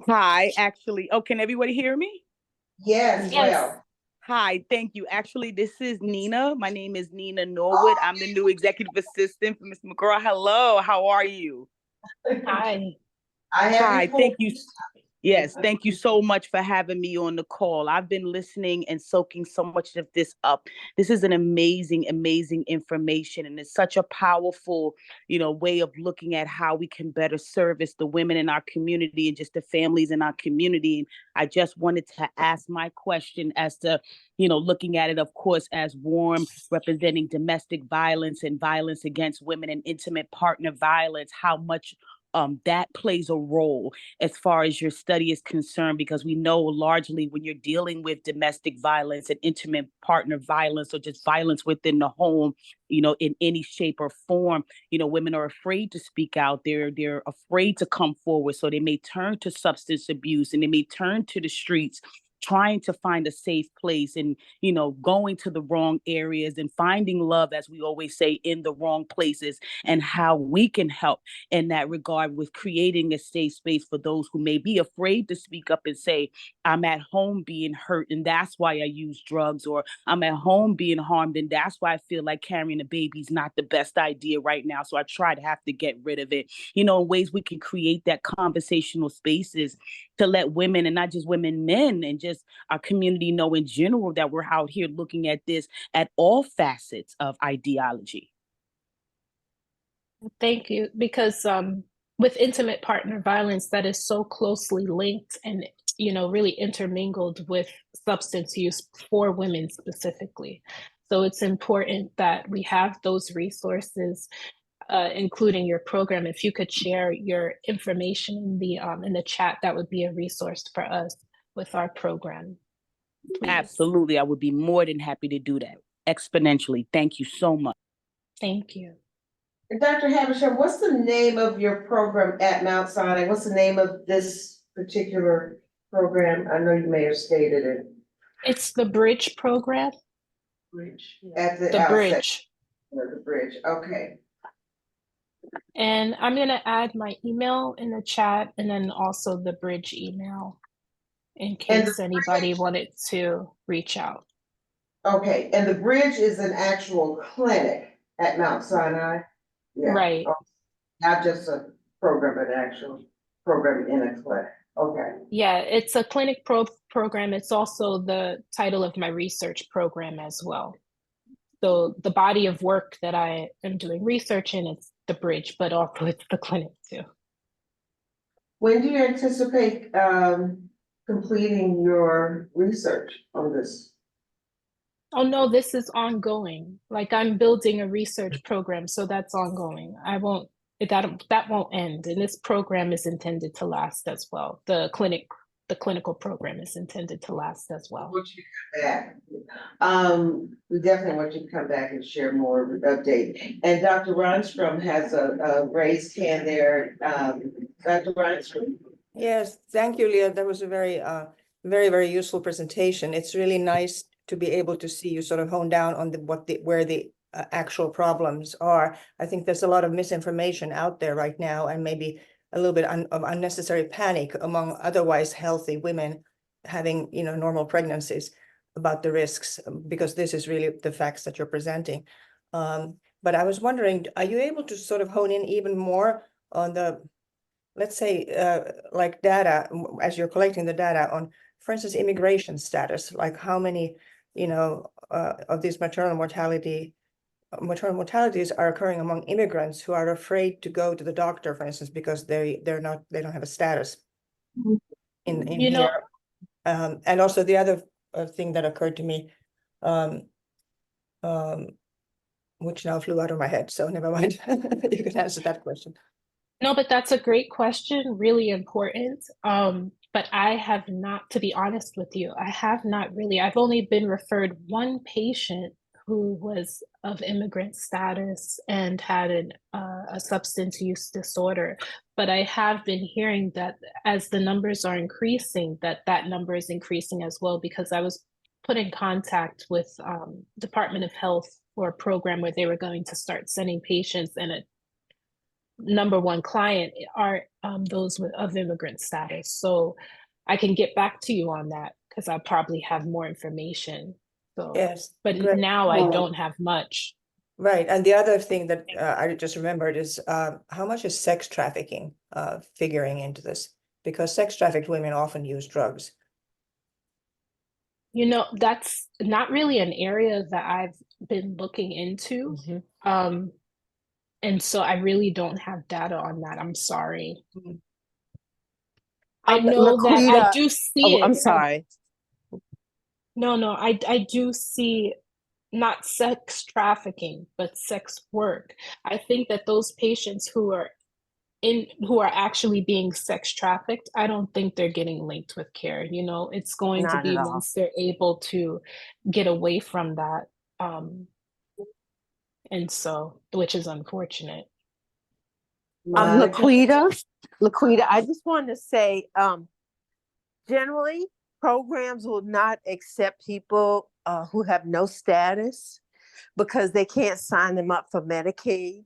Hi, actually, oh, can everybody hear me? Yes, Yes. well. Hi, thank you. Actually, this is Nina. My name is Nina Norwood. I'm the new executive assistant for Ms. McGraw. Hello, how are you? Hi. I have Hi, your thank you. Yes, thank you so much for having me on the call. I've been listening and soaking so much of this up. This is an amazing, amazing information, and it's such a powerful, way of looking at how we can better service the women in our community and just the families in our community. And I just wanted to ask my question as to, looking at it, of course, as WARM representing domestic violence and violence against women and intimate partner violence, how much that plays a role as far as your study is concerned, because we know largely when you're dealing with domestic violence and intimate partner violence or just violence within the home, in any shape or form, women are afraid to speak out. They're afraid to come forward. So they may turn to substance abuse and they may turn to the streets trying to find a safe place and, going to the wrong areas and finding love, as we always say, in the wrong places, and how we can help in that regard with creating a safe space for those who may be afraid to speak up and say, I'm at home being hurt and that's why I use drugs, or I'm at home being harmed and that's why I feel like carrying a baby is not the best idea right now. So I try to have to get rid of it, in ways we can create that conversational spaces to let women, and not just women, men, and just our community know in general that we're out here looking at this at all facets of ideology. Thank you. Because with intimate partner violence, that is so closely linked and, really intermingled with substance use for women specifically. So it's important that we have those resources, including your program. If you could share your information in the chat, that would be a resource for us with our program. Please. Absolutely. I would be more than happy to do that exponentially. Thank you so much. Thank you. Dr. Habersham, what's the name of your program at Mount Sinai? What's the name of this particular program? I know you may have stated it. It's the Bridge program. Bridge. At the The outset. Bridge. The Bridge, okay. And I'm going to add my email in the chat, and then also the Bridge email in case anybody wanted to reach out. Okay, and the Bridge is an actual clinic at Mount Sinai? Yeah. Right. Okay. Not just a program, an actual program in a clinic. Okay. Yeah, it's a clinic program. It's also the title of my research program as well. So the body of work that I am doing research in, it's the Bridge, but also it's the clinic too. When do you anticipate completing your research on this? Oh no, this is ongoing. Like I'm building a research program, so that's ongoing. That won't end. And this program is intended to last as well. The clinical program is intended to last as well. Want you to come back. We definitely want you to come back and share more update. And Dr. Ronstrom has a raised hand there. Dr. Ronstrom. Yes, thank you, Leah. That was a very, very useful presentation. It's really nice to be able to see you sort of hone down on where the actual problems are. I think there's a lot of misinformation out there right now, and maybe a little bit of unnecessary panic among otherwise healthy women having, normal pregnancies about the risks, because this is really the facts that you're presenting. But I was wondering, are you able to sort of hone in even more on the, let's say, like data, as you're collecting the data on, for instance, immigration status, like how many, of these maternal mortalities are occurring among immigrants who are afraid to go to the doctor, for instance, because they don't have a status in here. And also the other thing that occurred to me, which now flew out of my head, so never mind. You can answer that question. No, but that's a great question, really important. but I have not, to be honest with you, I have not really. I've only been referred one patient who was of immigrant status and had a substance use disorder. But I have been hearing that as the numbers are increasing, that number is increasing as well, because I was put in contact with Department of Health for a program where they were going to start sending patients, and a number one client are those of immigrant status. So I can get back to you on that because I'll probably have more information. So, Yes, but great. now I don't have much. Right, and the other thing that I just remembered is how much is sex trafficking figuring into this? Because sex trafficked women often use drugs. You know, that's not really an area that I've been looking into. And so I really don't have data on that. I'm sorry. I know that I Laquita, do see oh, it. I'm sorry. No, I do see not sex trafficking, but sex work. I think that those patients who are actually being sex trafficked, I don't think they're getting linked with care. You know, it's going to Not be at all. once they're able to get away from that. And so, which is unfortunate. Laquita, I just want to say, generally, programs will not accept people who have no status because they can't sign them up for Medicaid.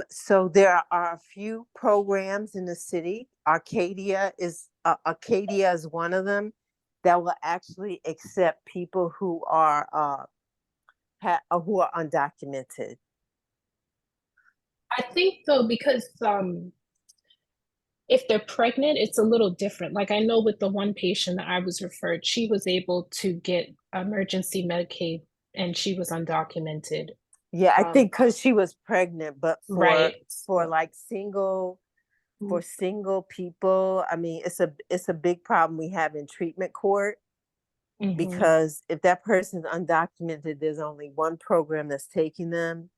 So there are a few programs in the city. Arcadia is one of them that will actually accept people who are undocumented. I think though, because if they're pregnant, it's a little different. Like I know with the one patient that I was referred, she was able to get emergency Medicaid and she was undocumented. Yeah, I think because she was pregnant, but Right. for like single people, I mean, it's a big problem we have in treatment court. Because if that person's undocumented, there's only one program that's taking them,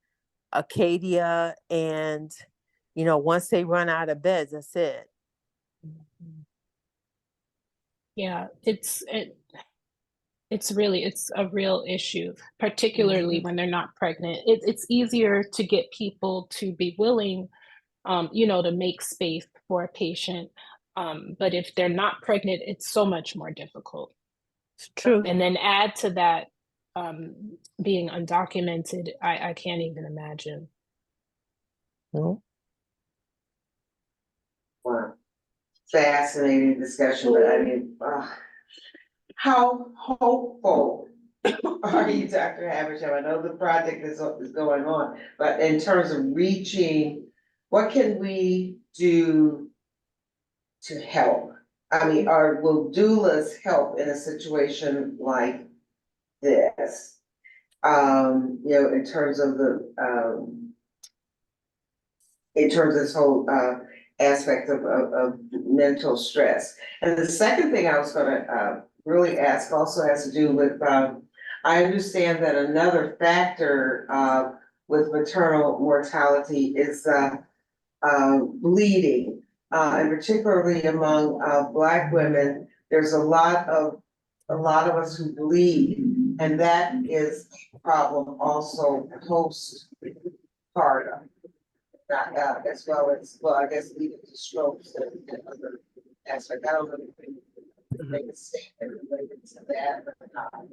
Acadia, and once they run out of beds, that's it. Yeah, it's a real issue, particularly when they're not pregnant. It's easier to get people to be willing, to make space for a patient. But if they're not pregnant, it's so much more difficult. It's true. And then add to that, being undocumented, I can't even imagine. No. Wow. Fascinating discussion, but I mean, how hopeful are you, Dr. Habersham? I know the project is going on, but in terms of reaching, what can we do to help? I mean, will doulas help in a situation like this? In terms of this whole aspect of mental stress. And the second thing I was gonna really ask also has to do with, I understand that another factor with maternal mortality is bleeding. And particularly among Black women, there's a lot of us who bleed, and that is a problem also postpartum. As well as, I guess leading to strokes and other aspects. I don't know if you can make a statement related to that or not.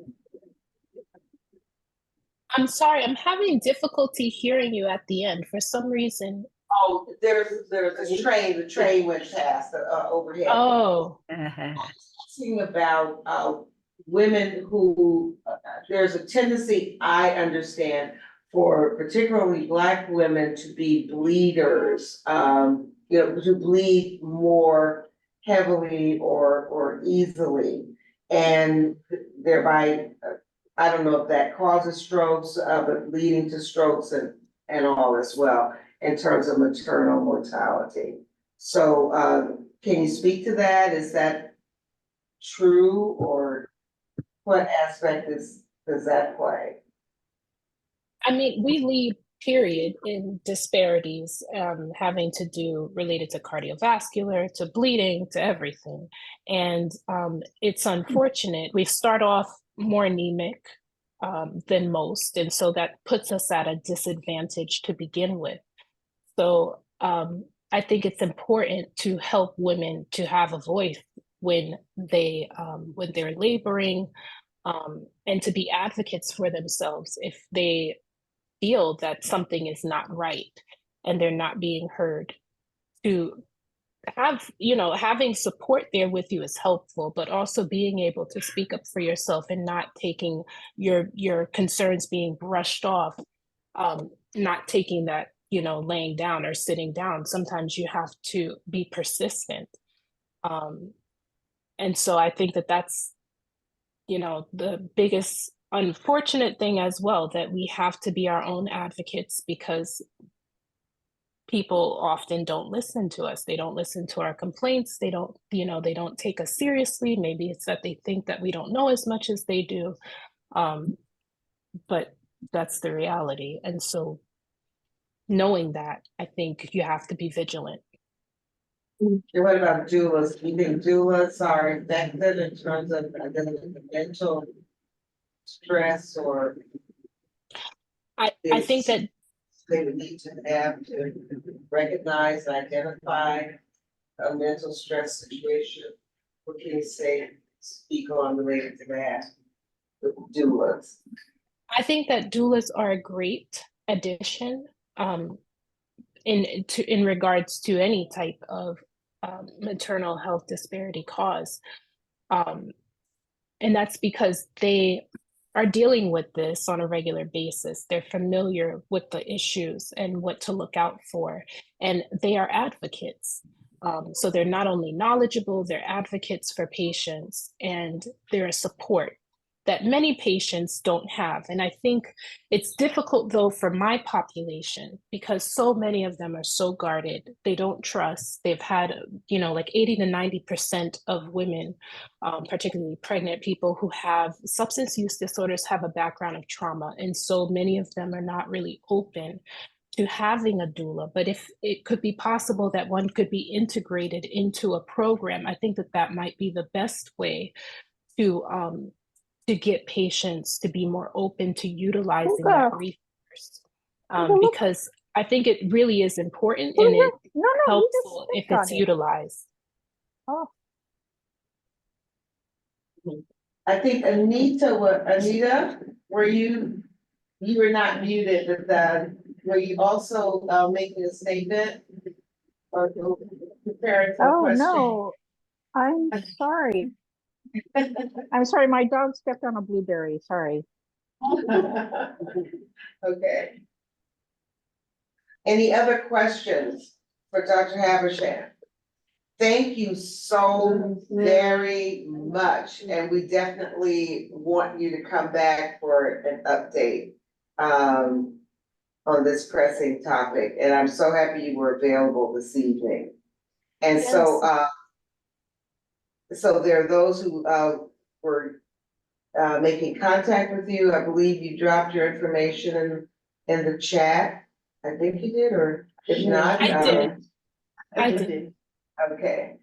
I'm sorry, I'm having difficulty hearing you at the end for some reason. Oh, there's a train, the train went past overhead. Oh. Talking about women who, there's a tendency, I understand, for particularly Black women to be bleeders, to bleed more heavily or easily. And thereby, I don't know if that causes strokes, but leading to strokes and all as well in terms of maternal mortality. So can you speak to that? Is that true, or what aspect does that play? I mean, we lead period in disparities having to do related to cardiovascular, to bleeding, to everything. And it's unfortunate. We start off more anemic than most. And so that puts us at a disadvantage to begin with. So I think it's important to help women to have a voice when they're laboring, and to be advocates for themselves if they feel that something is not right and they're not being heard. To have, having support there with you is helpful, but also being able to speak up for yourself and not taking your concerns being brushed off, not taking that, laying down or sitting down. Sometimes you have to be persistent. And so I think that that's, the biggest unfortunate thing as well, that we have to be our own advocates, because people often don't listen to us. They don't listen to our complaints. They don't, they don't take us seriously. Maybe it's that they think that we don't know as much as they do. But that's the reality. And so knowing that, I think you have to be vigilant. And what about doulas? Do you think doulas are effective in terms of mental stress, or I think that they would need to have to recognize and identify a mental stress situation? What can you say, speak on related to that with doulas? I think that doulas are a great addition in regards to any type of maternal health disparity cause. And that's because they are dealing with this on a regular basis. They're familiar with the issues and what to look out for, and they are advocates. So they're not only knowledgeable, they're advocates for patients, and they're a support that many patients don't have. And I think it's difficult though for my population, because so many of them are so guarded. They don't trust. They've had, like 80 to 90% of women, particularly pregnant people who have substance use disorders, have a background of trauma. And so many of them are not really open to having a doula. But if it could be possible that one could be integrated into a program, I think that that might be the best way to get patients to be more open to utilizing that resource. Because I think it really is important, and it's helpful if it's utilized. I think Anita, were you were not muted, but were you also making a statement or preparing for a question? No, I'm sorry. I'm sorry, my dog stepped on a blueberry, sorry. Okay. Any other questions for Dr. Habersham? Thank you so very much, and we definitely want you to come back for an update on this pressing topic, and I'm so happy you were available this evening. And Yes. So there are those who were making contact with you. I believe you dropped your information in the chat. I think you did, or if not, I did. Okay.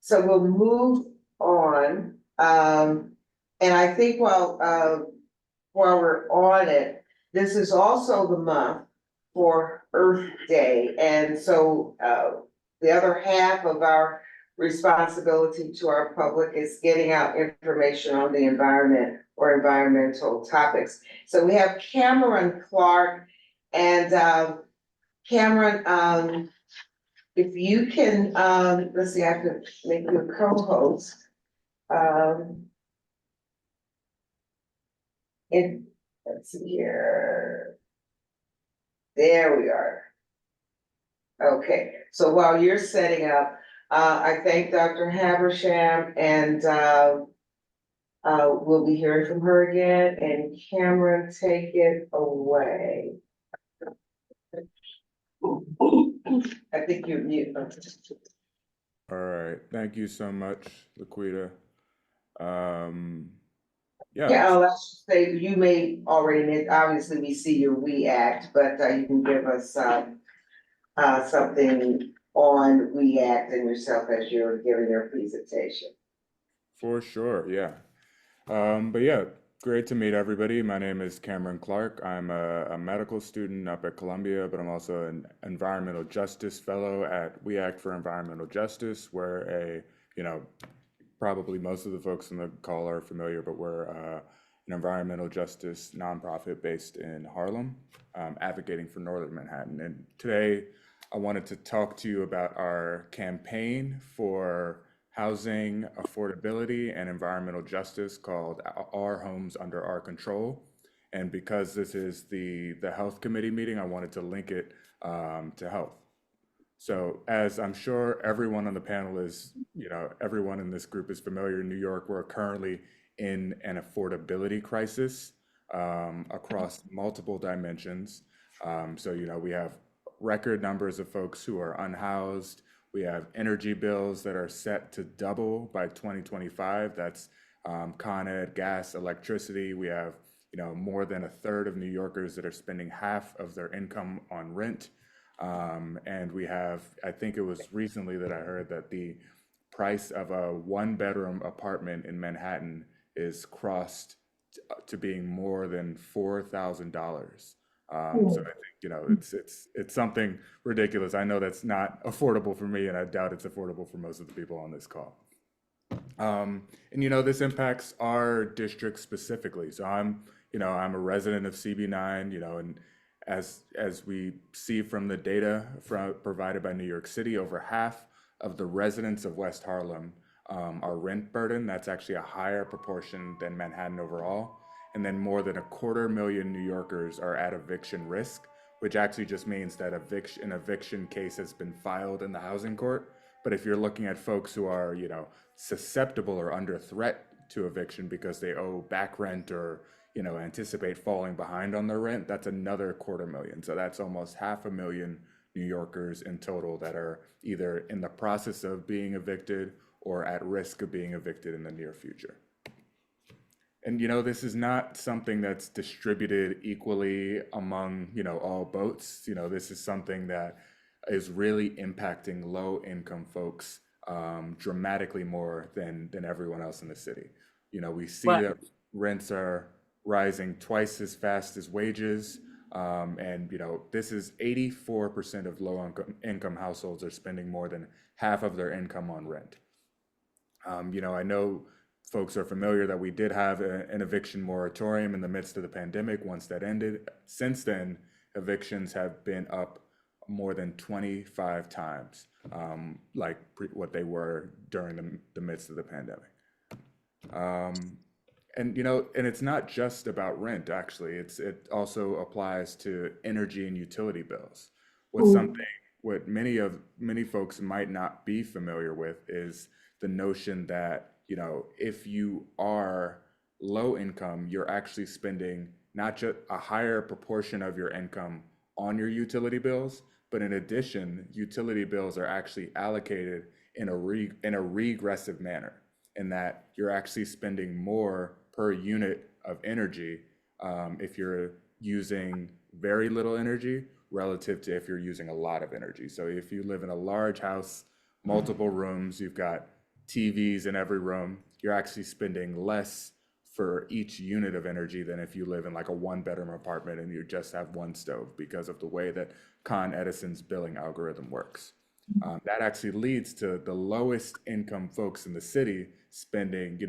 So we'll move on. And I think while we're on it, this is also the month for Earth Day. And so the other half of our responsibility to our public is getting out information on the environment or environmental topics. So we have Cameron Clark, and Cameron, if you can, let's see, I have to make you a co-host. Let's see here. There we are. Okay, so while you're setting up, I thank Dr. Habersham, and we'll be hearing from her again. And Cameron, take it away. I think you're mute. All right, thank you so much, Laquita. Yeah, let's say you may already, obviously we see your We Act, but you can give us something on We Act and yourself as you're giving your presentation. For sure, yeah. But yeah, great to meet everybody. My name is Cameron Clark. I'm a medical student up at Columbia, but I'm also an environmental justice fellow at We Act for Environmental Justice. We're probably most of the folks on the call are familiar, but we're an environmental justice nonprofit based in Harlem, advocating for Northern Manhattan. And today I wanted to talk to you about our campaign for housing affordability and environmental justice called Our Homes Under Our Control. And because this is the health committee meeting, I wanted to link it to health. So as I'm sure everyone on the panel is, everyone in this group is familiar, in New York, we're currently in an affordability crisis across multiple dimensions. So, we have record numbers of folks who are unhoused. We have energy bills that are set to double by 2025. That's Con Ed, gas, electricity. We have, more than a third of New Yorkers that are spending half of their income on rent. And we have, I think it was recently that I heard that the price of a 1-bedroom apartment in Manhattan is crossed to being more than $4,000. So I think, it's something ridiculous. I know that's not affordable for me, and I doubt it's affordable for most of the people on this call. And this impacts our district specifically. So I'm a resident of CB9, and as we see from the data provided by New York City, over half of the residents of West Harlem are rent burden. That's actually a higher proportion than Manhattan overall. And then more than 250,000 New Yorkers are at eviction risk, which actually just means that an eviction case has been filed in the housing court. But if you're looking at folks who are, susceptible or under threat to eviction because they owe back rent or, anticipate falling behind on their rent, that's another 250,000. So that's almost 500,000 New Yorkers in total that are either in the process of being evicted or at risk of being evicted in the near future. And, this is not something that's distributed equally among, all boats. This is something that is really impacting low-income folks dramatically more than everyone else in the city. We see that rents are rising twice as fast as wages. And, this is 84% of low-income households are spending more than half of their income on rent. I know folks are familiar that we did have an eviction moratorium in the midst of the pandemic. Once that ended, since then, evictions have been up more than 25 times, what they were during the midst of the pandemic. And it's not just about rent, actually. It also applies to energy and utility bills. What many folks might not be familiar with is the notion that, if you are low income, you're actually spending not just a higher proportion of your income on your utility bills, but in addition, utility bills are actually allocated in a regressive manner, in that you're actually spending more per unit of energy if you're using very little energy relative to if you're using a lot of energy. So if you live in a large house, multiple rooms, you've got TVs in every room, you're actually spending less for each unit of energy than if you live in like a 1-bedroom apartment and you just have one stove, because of the way that Con Edison's billing algorithm works. That actually leads to the lowest income folks in the city spending,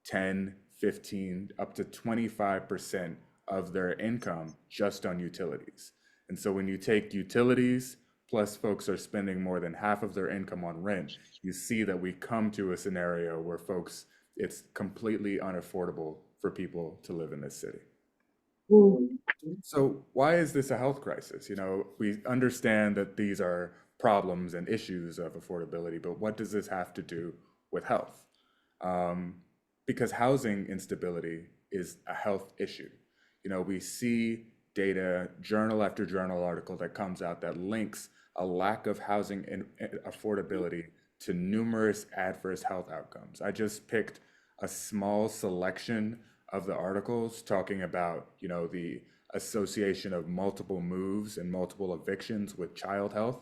10, 15, up to 25% of their income just on utilities. And so when you take utilities, plus folks are spending more than half of their income on rent, you see that we come to a scenario where it's completely unaffordable for people to live in this city. So why is this a health crisis? We understand that these are problems and issues of affordability, but what does this have to do with health? Because housing instability is a health issue. We see data, journal after journal article that comes out that links a lack of housing and affordability to numerous adverse health outcomes. I just picked a small selection of the articles talking about, you know, the association of multiple moves and multiple evictions with child health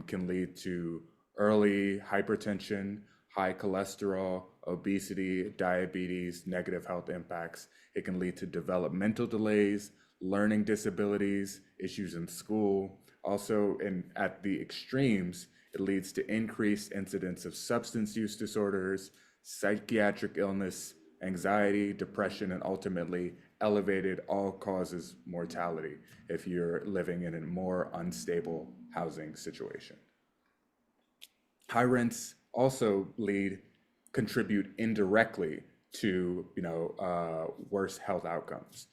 can lead to early hypertension, high cholesterol, obesity, diabetes, negative health impacts. It can lead to developmental delays, learning disabilities, issues in school. Also, at the extremes, it leads to increased incidence of substance use disorders, psychiatric illness, anxiety, depression, and ultimately elevated all-causes mortality if you're living in a more unstable housing situation. High rents also contribute indirectly to, you know, worse health outcomes,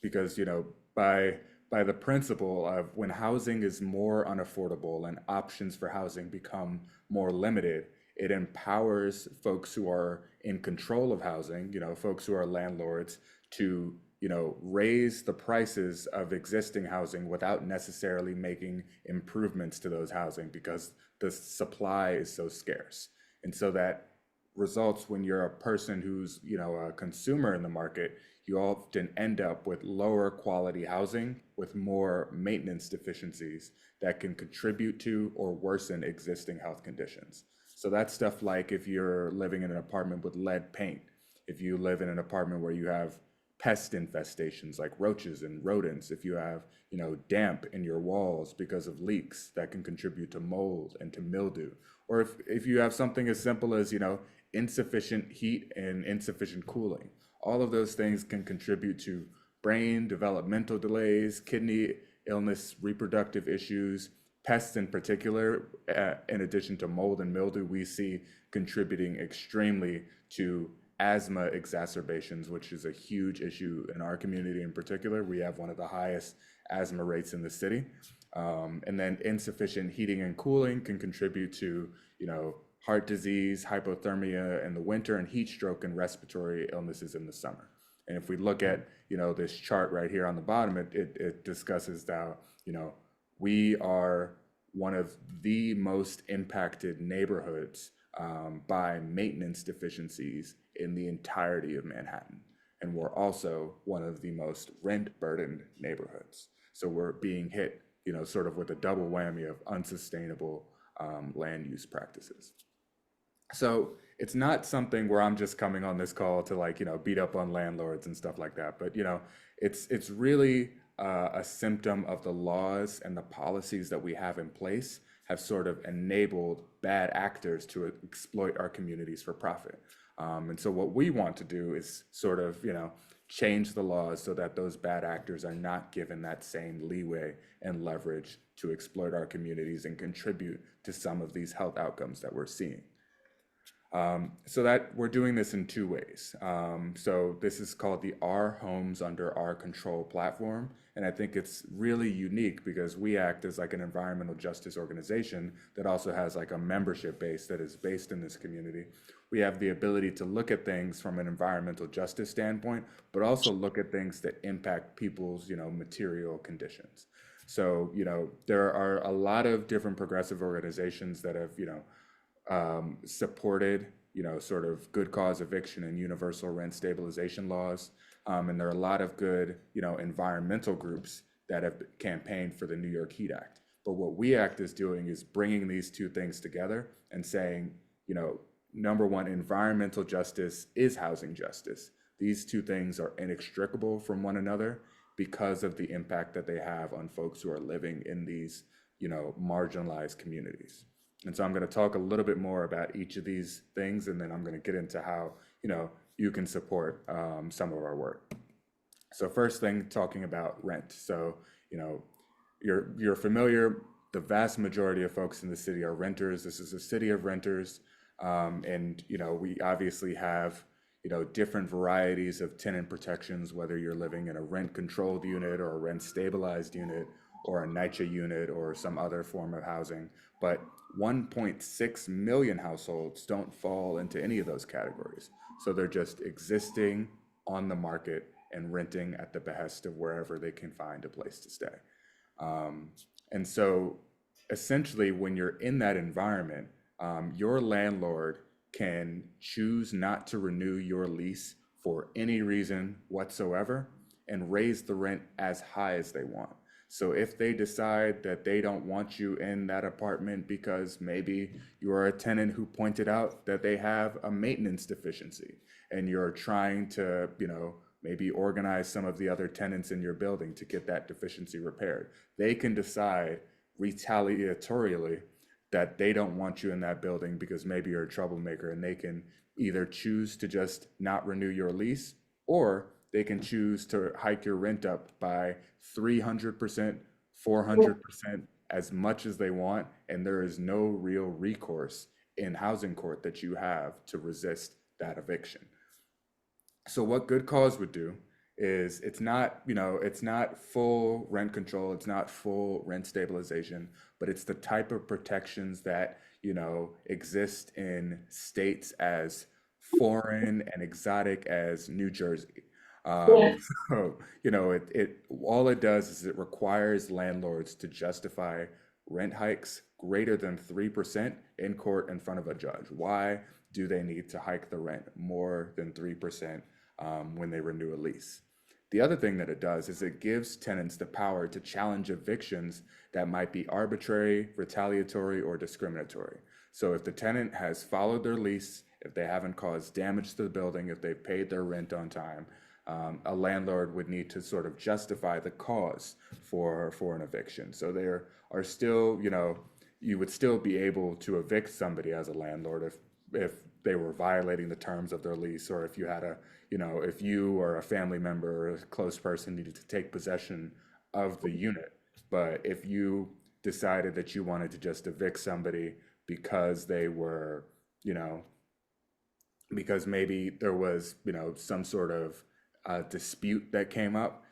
because, you know, by the principle of when housing is more unaffordable and options for housing become more limited, it empowers folks who are in control of housing, you know, folks who are landlords, to, you know, raise the prices of existing housing without necessarily making improvements to those housing because the supply is so scarce. And so that results when you're a person who's, you know, a consumer in the market, you often end up with lower quality housing with more maintenance deficiencies that can contribute to or worsen existing health conditions. So that's stuff like if you're living in an apartment with lead paint, if you live in an apartment where you have pest infestations like roaches and rodents, if you have, you know, damp in your walls because of leaks that can contribute to mold and to mildew, or if you have something as simple as, you know, insufficient heat and insufficient cooling, all of those things can contribute to brain developmental delays, kidney illness, reproductive issues, pests in particular, in addition to mold and mildew, we see contributing extremely to asthma exacerbations, which is a huge issue in our community in particular. We have one of the highest asthma rates in the city. And then insufficient heating and cooling can contribute to, you know, heart disease, hypothermia in the winter, and heat stroke and respiratory illnesses in the summer. And if we look at, you know, this chart right here on the bottom, it discusses how, you know, we are one of the most impacted neighborhoods by maintenance deficiencies in the entirety of Manhattan. And we're also one of the most rent burdened neighborhoods. So we're being hit, you know, sort of with a double whammy of unsustainable land use practices. So it's not something where I'm just coming on this call to, like, you know, beat up on landlords and stuff like that. But, you know, it's really a symptom of the laws and the policies that we have in place have sort of enabled bad actors to exploit our communities for profit. And so what we want to do is sort of, you know, change the laws so that those bad actors are not given that same leeway and leverage to exploit our communities and contribute to some of these health outcomes that we're seeing. So that we're doing this in two ways. So this is called the Our Homes Under Our Control platform. And I think it's really unique because we act as like an environmental justice organization that also has like a membership base that is based in this community. We have the ability to look at things from an environmental justice standpoint, but also look at things that impact people's, you know, material conditions. So, you know, there are a lot of different progressive organizations that have, you know, supported, you know, sort of good cause eviction and universal rent stabilization laws. And there are a lot of good, you know, environmental groups that have campaigned for the New York Heat Act. But what We Act is doing is bringing these two things together and saying, you know, number one, environmental justice is housing justice. These two things are inextricable from one another because of the impact that they have on folks who are living in these, you know, marginalized communities. And so I'm going to talk a little bit more about each of these things, and then I'm going to get into how, you know, you can support some of our work. So first thing, talking about rent. So, you know, you're familiar, the vast majority of folks in the city are renters. This is a city of renters. And, you know, we obviously have, you know, different varieties of tenant protections, whether you're living in a rent controlled unit or a rent stabilized unit or a NYCHA unit or some other form of housing. But 1.6 million households don't fall into any of those categories. So they're just existing on the market and renting at the behest of wherever they can find a place to stay. And so essentially, when you're in that environment, your landlord can choose not to renew your lease for any reason whatsoever and raise the rent as high as they want. So if they decide that they don't want you in that apartment because maybe you are a tenant who pointed out that they have a maintenance deficiency and you're trying to, maybe organize some of the other tenants in your building to get that deficiency repaired, they can decide retaliatorily that they don't want you in that building because maybe you're a troublemaker, and they can either choose to just not renew your lease, or they can choose to hike your rent up by 300%, 400%, as much as they want, and there is no real recourse in housing court that you have to resist that eviction. So what good cause would do is it's not full rent control, it's not full rent stabilization, but it's the type of protections that, exist in states as foreign and exotic as New Jersey. So, all it does is it requires landlords to justify rent hikes greater than 3% in court in front of a judge. Why do they need to hike the rent more than 3% when they renew a lease? The other thing that it does is it gives tenants the power to challenge evictions that might be arbitrary, retaliatory, or discriminatory. So if the tenant has followed their lease, if they haven't caused damage to the building, if they've paid their rent on time, a landlord would need to sort of justify the cause for an eviction. So there are still, you would still be able to evict somebody as a landlord if they were violating the terms of their lease, or if you had if you or a family member or a close person needed to take possession of the unit. But if you decided that you wanted to just evict somebody because they were, because maybe there was, some sort of dispute that came up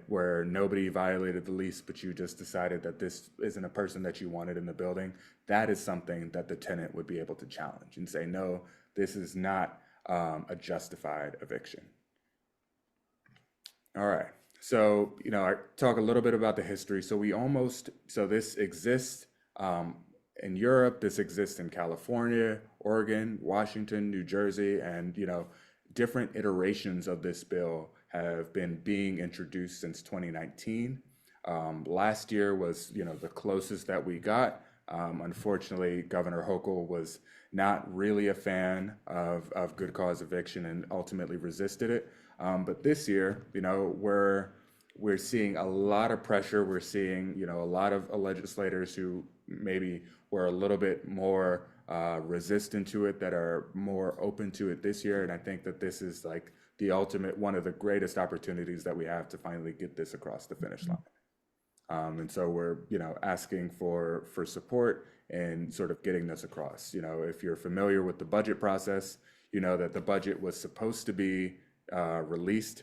where nobody violated the lease, but you just decided that this isn't a person that you wanted in the building, that is something that the tenant would be able to challenge and say, no, this is not a justified eviction. All right. So, I talk a little bit about the history. So this exists in Europe, this exists in California, Oregon, Washington, New Jersey, and, different iterations of this bill have been being introduced since 2019. Last year was, the closest that we got. Unfortunately, Governor Hochul was not really a fan of good cause eviction and ultimately resisted it. But this year, we're seeing a lot of pressure. We're seeing, a lot of legislators who maybe were a little bit more resistant to it, that are more open to it this year. And I think that this is like the ultimate, one of the greatest opportunities that we have to finally get this across the finish line. And so we're, asking for support and sort of getting this across. If you're familiar with the budget process, you know that the budget was supposed to be released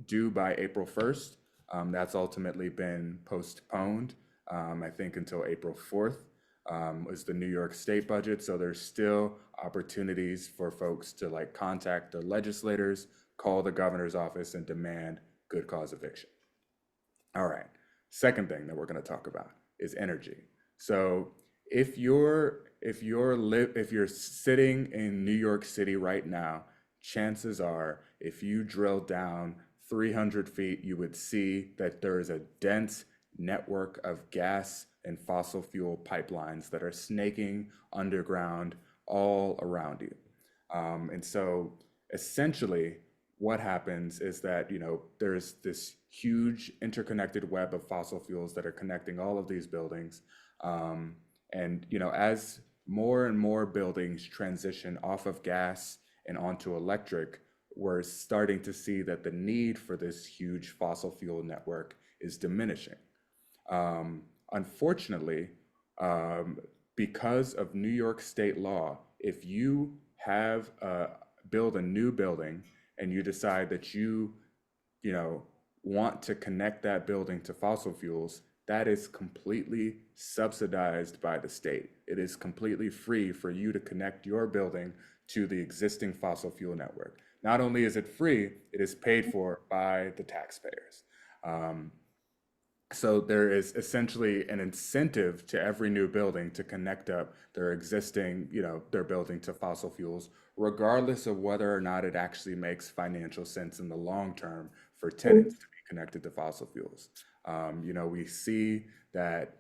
due by April 1st. That's ultimately been postponed, I think, until April 4th is the New York State budget. So there's still opportunities for folks to contact their legislators, call the governor's office, and demand good cause eviction. All right. Second thing that we're going to talk about is energy. So if you're sitting in New York City right now, chances are if you drill down 300 feet, you would see that there is a dense network of gas and fossil fuel pipelines that are snaking underground all around you. And so essentially what happens is that, there's this huge interconnected web of fossil fuels that are connecting all of these buildings. And, as more and more buildings transition off of gas and onto electric, we're starting to see that the need for this huge fossil fuel network is diminishing. Unfortunately, because of New York state law, if you build a new building and you decide that you want to connect that building to fossil fuels, that is completely subsidized by the state. It is completely free for you to connect your building to the existing fossil fuel network. Not only is it free, it is paid for by the taxpayers. So there is essentially an incentive to every new building to connect up their existing, their building to fossil fuels, regardless of whether or not it actually makes financial sense in the long term for tenants to be connected to fossil fuels. We see that,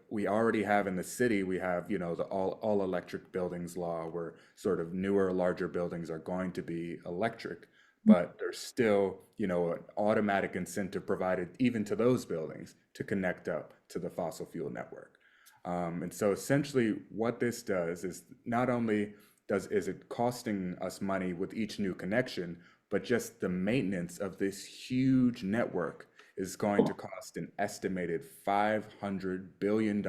we already have in the city, we have, the all electric buildings law, where sort of newer, larger buildings are going to be electric. But there's still, an automatic incentive provided even to those buildings to connect up to the fossil fuel network. And so essentially what this does is not only is it costing us money with each new connection, but just the maintenance of this huge network is going to cost an estimated $500 billion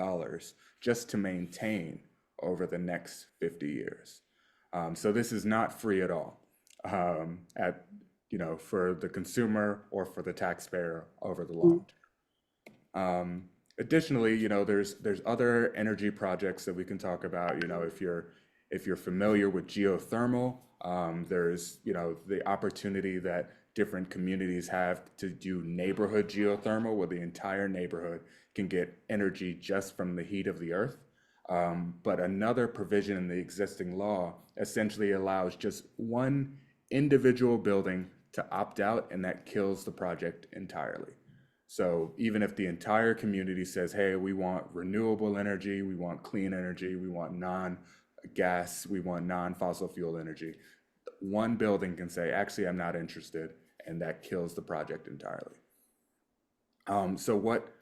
just to maintain over the next 50 years. So this is not free at all. For the consumer or for the taxpayer over the long term. Additionally, there's other energy projects that we can talk about. If you're familiar with geothermal, there's the opportunity that different communities have to do neighborhood geothermal, where the entire neighborhood can get energy just from the heat of the earth. But another provision in the existing law essentially allows just one individual building to opt out, and that kills the project entirely. So even if the entire community says, hey, we want renewable energy, we want clean energy, we want non-gas, we want non-fossil fuel energy, one building can say, actually, I'm not interested, and that kills the project entirely. So what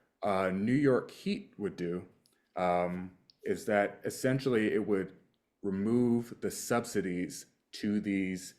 New York Heat would do is that essentially it would remove the subsidies to these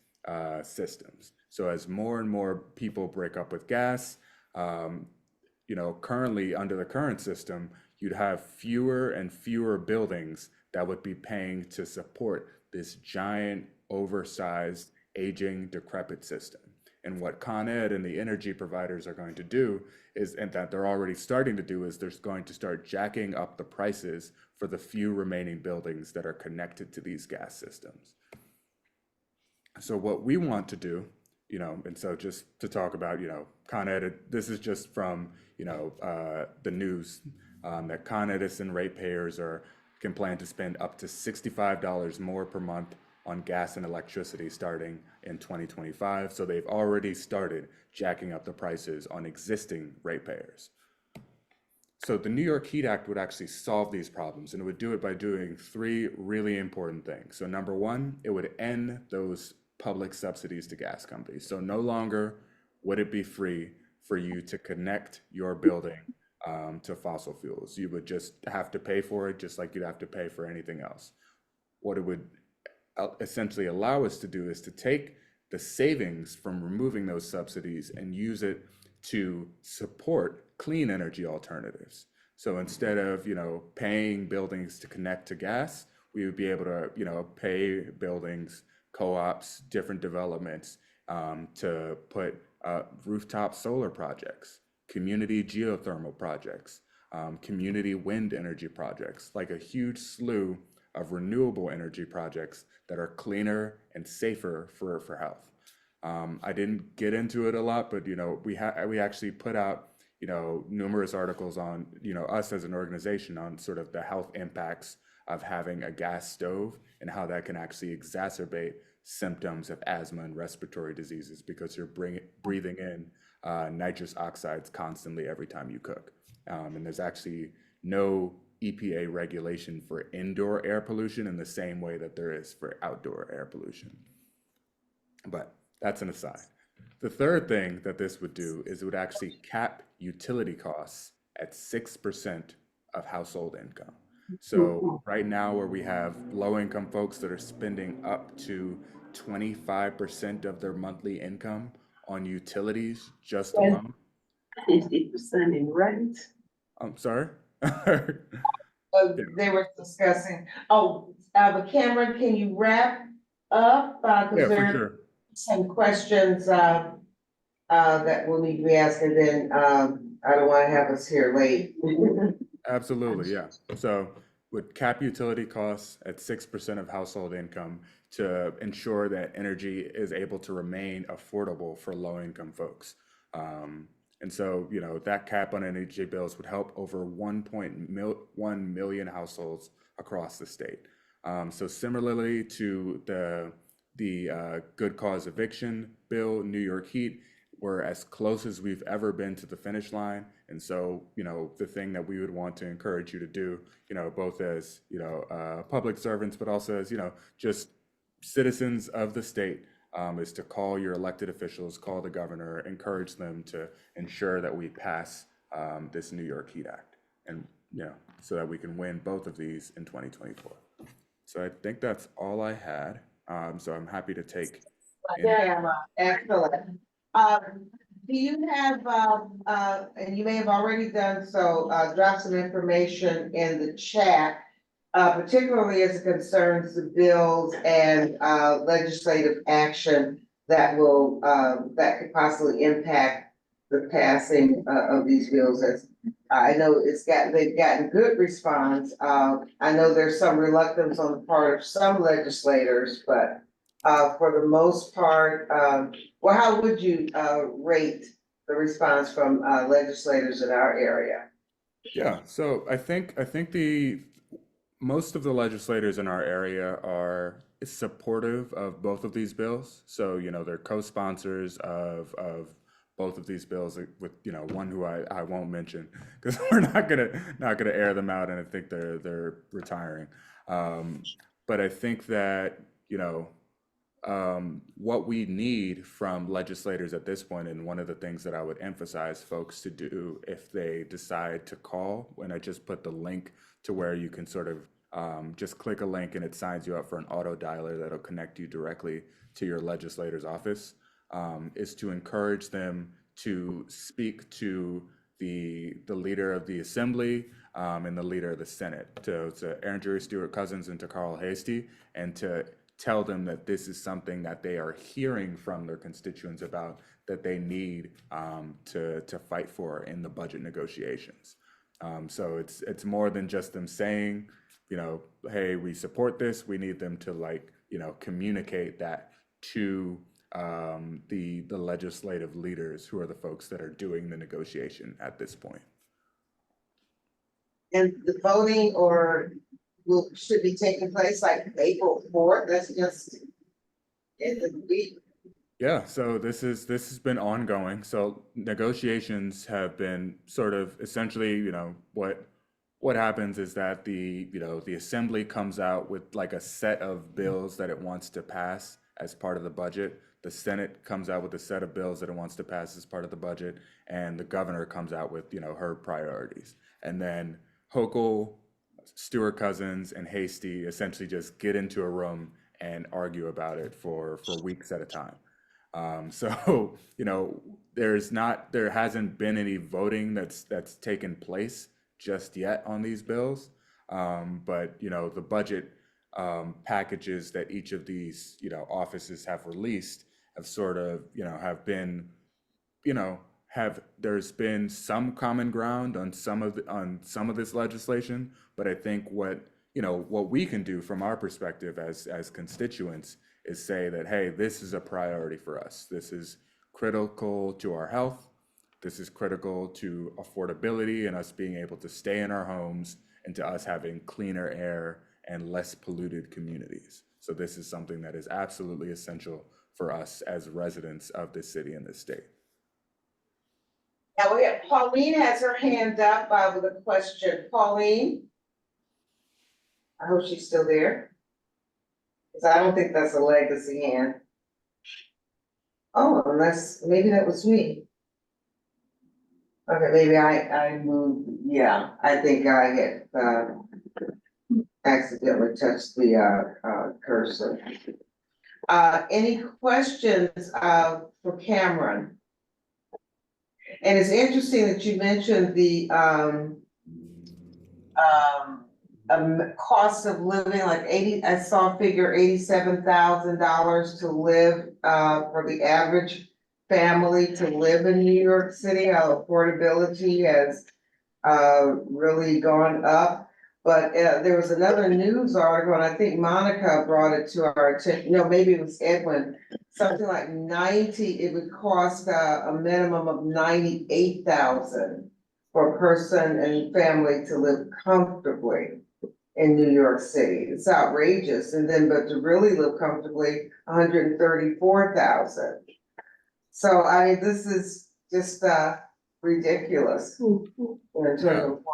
systems. So as more and more people break up with gas, currently under the current system, you'd have fewer and fewer buildings that would be paying to support this giant, oversized, aging, decrepit system. And what Con Ed and the energy providers are going to do is, and that they're already starting to do, is they're going to start jacking up the prices for the few remaining buildings that are connected to these gas systems. So what we want to do, and so just to talk about, Con Ed, this is just from, the news, that Con Edison ratepayers can plan to spend up to $65 more per month on gas and electricity starting in 2025. So they've already started jacking up the prices on existing ratepayers. So the New York Heat Act would actually solve these problems, and it would do it by doing three really important things. So number one, it would end those public subsidies to gas companies. So no longer would it be free for you to connect your building to fossil fuels. You would just have to pay for it, just like you'd have to pay for anything else. What it would essentially allow us to do is to take the savings from removing those subsidies and use it to support clean energy alternatives. So instead of, paying buildings to connect to gas, we would be able to, pay buildings, co-ops, different developments to put rooftop solar projects, community geothermal projects, community wind energy projects, like a huge slew of renewable energy projects that are cleaner and safer for health. I didn't get into it a lot, but we actually put out numerous articles on us as an organization on sort of the health impacts of having a gas stove and how that can actually exacerbate symptoms of asthma and respiratory diseases because you're breathing in nitrous oxides constantly every time you cook. And there's actually no EPA regulation for indoor air pollution in the same way that there is for outdoor air pollution. But that's an aside. The third thing that this would do is it would actually cap utility costs at 6% of household income. So right now, where we have low-income folks that are spending up to 25% of their monthly income on utilities just alone. 50% in rent. I'm sorry? They were discussing, but Cameron, can you wrap up? Yeah, Because for there sure. are some questions that will need to be asked, and then I don't want to have us here late. Absolutely, yeah. So would cap utility costs at 6% of household income to ensure that energy is able to remain affordable for low-income folks. And so, you know, that cap on energy bills would help over 1.1 million households across the state. So similarly to the good cause eviction bill, New York Heat, we're as close as we've ever been to the finish line. And so, you know, the thing that we would want to encourage you to do, you know, both as, you know, public servants, but also as, you know, just citizens of the state, is to call your elected officials, call the governor, encourage them to ensure that we pass this New York Heat Act, and, you know, so that we can win both of these in 2024. So I think that's all I had. So I'm happy to take. Yeah, excellent. Do you have, and you may have already done so, drop some information in the chat, particularly as it concerns the bills and legislative action that will, that could possibly impact the passing of these bills. As I know they've gotten good response. I know there's some reluctance on the part of some legislators, but for the most part, well, how would you rate the response from legislators in our area? Yeah, so I think the most of the legislators in our area are supportive of both of these bills. So, you know, they're co-sponsors of both of these bills, with, you know, one who I won't mention because we're not gonna air them out, and I think they're retiring. But I think that, you know, what we need from legislators at this point, and one of the things that I would emphasize folks to do if they decide to call, when I just put the link to where you can sort of just click a link and it signs you up for an auto dialer that'll connect you directly to your legislator's office, is to encourage them to speak to the leader of the assembly, and the leader of the Senate, to Aaron Jerry Stewart Cousins and to Carl Hasty, and to tell them that this is something that they are hearing from their constituents about, that they need to fight for in the budget negotiations. So it's more than just them saying, you know, hey, we support this. We need them to, like, you know, communicate that to the legislative leaders, who are the folks that are doing the negotiation at this point. And the voting should be taking place like April 4th. That's just in the week. Yeah, so this has been ongoing. So negotiations have been sort of essentially, you know, what happens is that the assembly comes out with like a set of bills that it wants to pass as part of the budget. The Senate comes out with a set of bills that it wants to pass as part of the budget, and the governor comes out with, you know, her priorities. And then Hochul, Stewart Cousins, and Hasty essentially just get into a room and argue about it for weeks at a time. So, you know, there hasn't been any voting that's taken place just yet on these bills. But, you know, the budget packages that each of these, you know, offices have released have sort of, you know, have been, you know, there's been some common ground on some of this legislation. But I think what we can do from our perspective as constituents is say that, hey, this is a priority for us. This is critical to our health. This is critical to affordability and us being able to stay in our homes, and to us having cleaner air and less polluted communities. So this is something that is absolutely essential for us as residents of this city and this state. Now we have Pauline has her hand up with a question. Pauline? I hope she's still there, because I don't think that's a legacy hand. Oh, unless, maybe that was me. Okay, maybe I moved, yeah, I think I had accidentally touched the cursor. Any questions for Cameron? And it's interesting that you mentioned the cost of living, like I saw a figure $87,000 to live for the average family to live in New York City. How affordability has really gone up. But there was another news article, and I think Monica brought it to our attention, no, maybe it was Edwin. Something like it would cost a minimum of 98,000 for a person and family to live comfortably in New York City. It's outrageous. And then, but to really live comfortably, 134,000. So I mean, this is just ridiculous. In terms of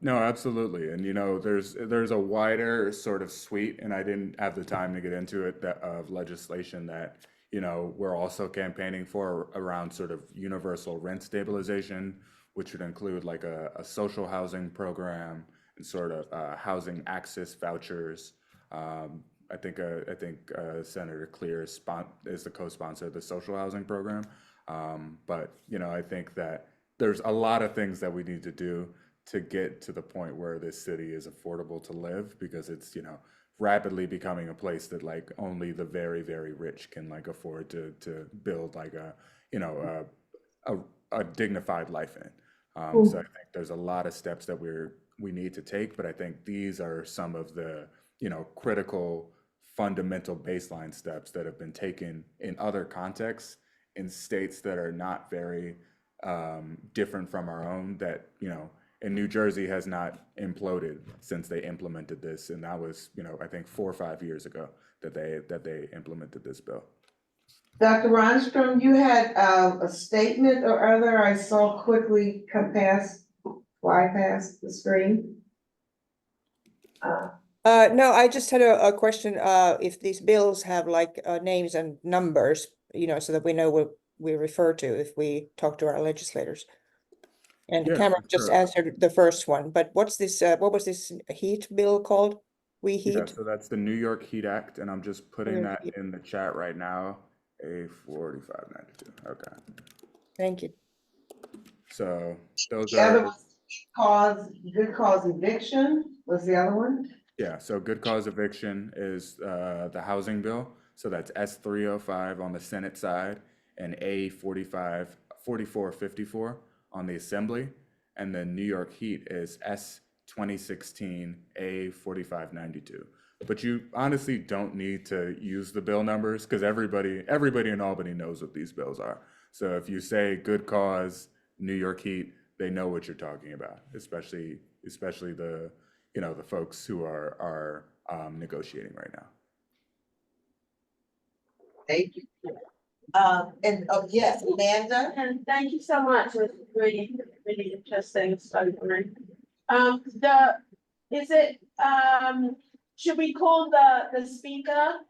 No, absolutely. And you know, there's a wider sort of suite, and I didn't have the time to get into it, that of legislation that, you know, we're also campaigning for around sort of universal rent stabilization, which would include like a social housing program and sort of housing access vouchers. I think Senator Clear is the co-sponsor of the social housing program. But you know, I think that there's a lot of things that we need to do to get to the point where this city is affordable to live, because it's, you know, rapidly becoming a place that like only the very, very rich can like afford to build like a, you know, a dignified life in. So I think there's a lot of steps that we need to take, but I think these are some of the, you know, critical fundamental baseline steps that have been taken in other contexts in states that are not very different from our own, that, you know, and New Jersey has not imploded since they implemented this, and that was, you know, I think 4 or 5 years ago that they implemented this bill. Dr. Ronstrom, you had a statement or other I saw quickly fly past the screen. No, I just had a question, if these bills have like names and numbers, you know, so that we know what we refer to if we talk to our legislators. And Yeah, Cameron just sure. answered the first one, but what's this, what was this heat bill called? We Yeah, Heat? so that's the New York Heat Act, and I'm just putting York that Heat. in the chat right now. A4592. Okay. Thank you. So those The other are, one, good cause eviction was the other one. yeah, so good cause eviction is the housing bill. So that's S305 on the Senate side and A4454 on the Assembly. And then New York Heat is S2016 A4592. But you honestly don't need to use the bill numbers, because everybody in Albany knows what these bills are. So if you say good cause, New York Heat, they know what you're talking about, especially the, you know, the folks who are negotiating right now. Thank you. Yes, Amanda. And thank you so much. It was really, really interesting. So, should we call the speaker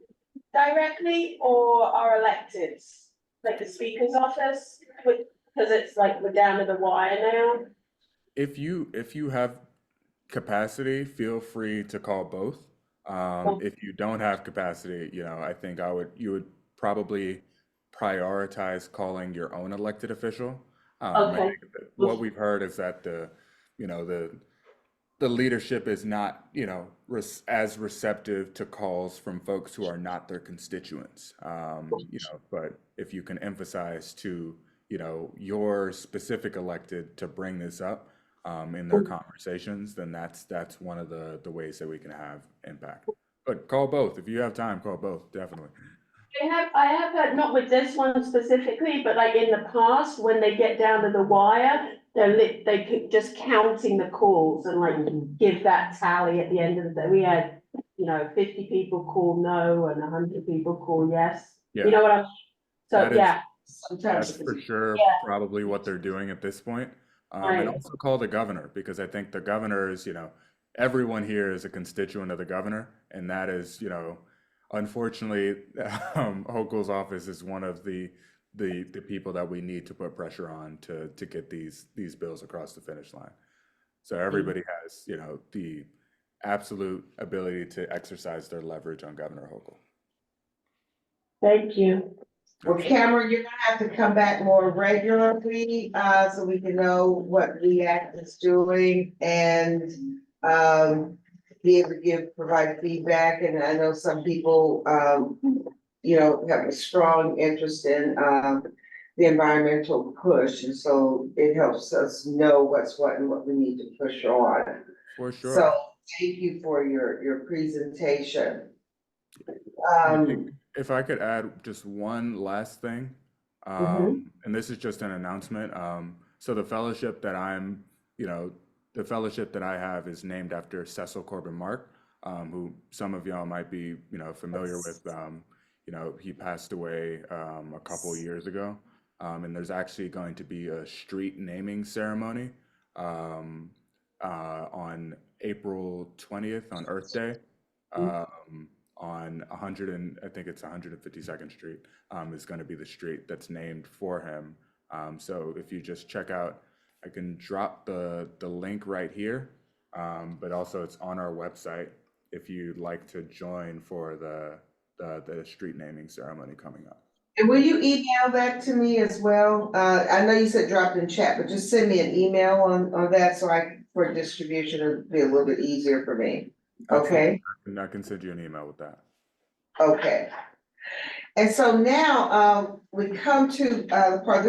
directly or our electeds, like the speaker's office? Because it's like we're down to the wire now. If you have capacity, feel free to call both. If you don't have capacity, you know, I think you would probably prioritize calling your own elected official. I think that what we've heard is that the leadership is not, you know, as receptive to calls from folks who are not their constituents. You know, but if you can emphasize to, you know, your specific elected to bring this up in their conversations, then that's one of the ways that we can have impact. But call both. If you have time, call both, definitely. I have heard, not with this one specifically, but like in the past, when they get down to the wire, they could just counting the calls and like give that tally at the end of the day. We had, you know, 50 people call no and 100 people call yes. Yeah. You know what I'm, so yeah. That's for sure probably what they're doing at this point. And also call the governor, because I think the governor is, you know, everyone here is a constituent of the governor, and that is, you know, unfortunately, Hochul's office is one of the people that we need to put pressure on to get these bills across the finish line. So everybody has, you know, the absolute ability to exercise their leverage on Governor Hochul. Thank you. Well, Cameron, you're gonna have to come back more regularly, so we can know what REACT is doing and, be able to provide feedback. And I know some people, you know, have a strong interest in, the environmental push. And so it helps us know what's what and what we need to push on. For sure. So thank you for your presentation. I think if I could add just one last thing, and this is just an announcement. So the fellowship that the fellowship that I have is named after Cecil Corbin Mark, who some of y'all might be, familiar with. He passed away a couple years ago, and there's actually going to be a street naming ceremony on April 20th on Earth Day. On I think it's 152nd Street, is going to be the street that's named for him. So if you just check out, I can drop the link right here, but also it's on our website if you'd like to join for the street naming ceremony coming up. And will you email that to me as well? I know you said drop in chat, but just send me an email on that so for distribution, it'll be a little bit easier for me. Okay. Absolutely. I can send you an email with that. Okay. And so now we come to the part,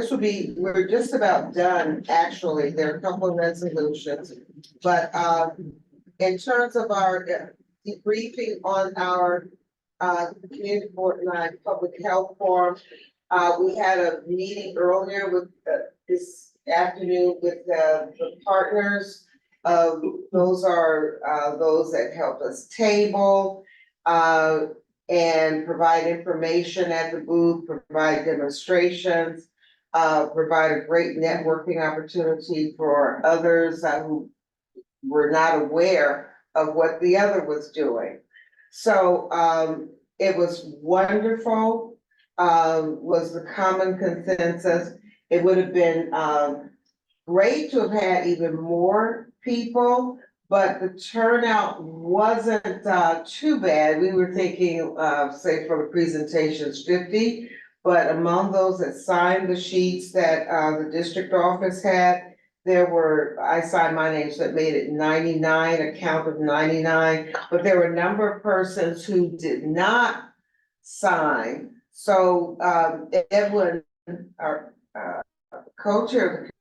we're just about done, actually. There are a couple of resolutions, but in terms of our debriefing on our Community Board 9 Public Health Forum, we had a meeting earlier with this afternoon with the partners. Those are those that help us table and provide information at the booth, provide demonstrations, provide a great networking opportunity for others who were not aware of what the other was doing. So it was wonderful, was the common consensus. It would have been great to have had even more people, but the turnout wasn't too bad. We were thinking, say for the presentations, 50, but among those that signed the sheets that the district office had, I signed my name, so it made it 99, a count of 99, but there were a number of persons who did not sign. So Edwin, our co-chair of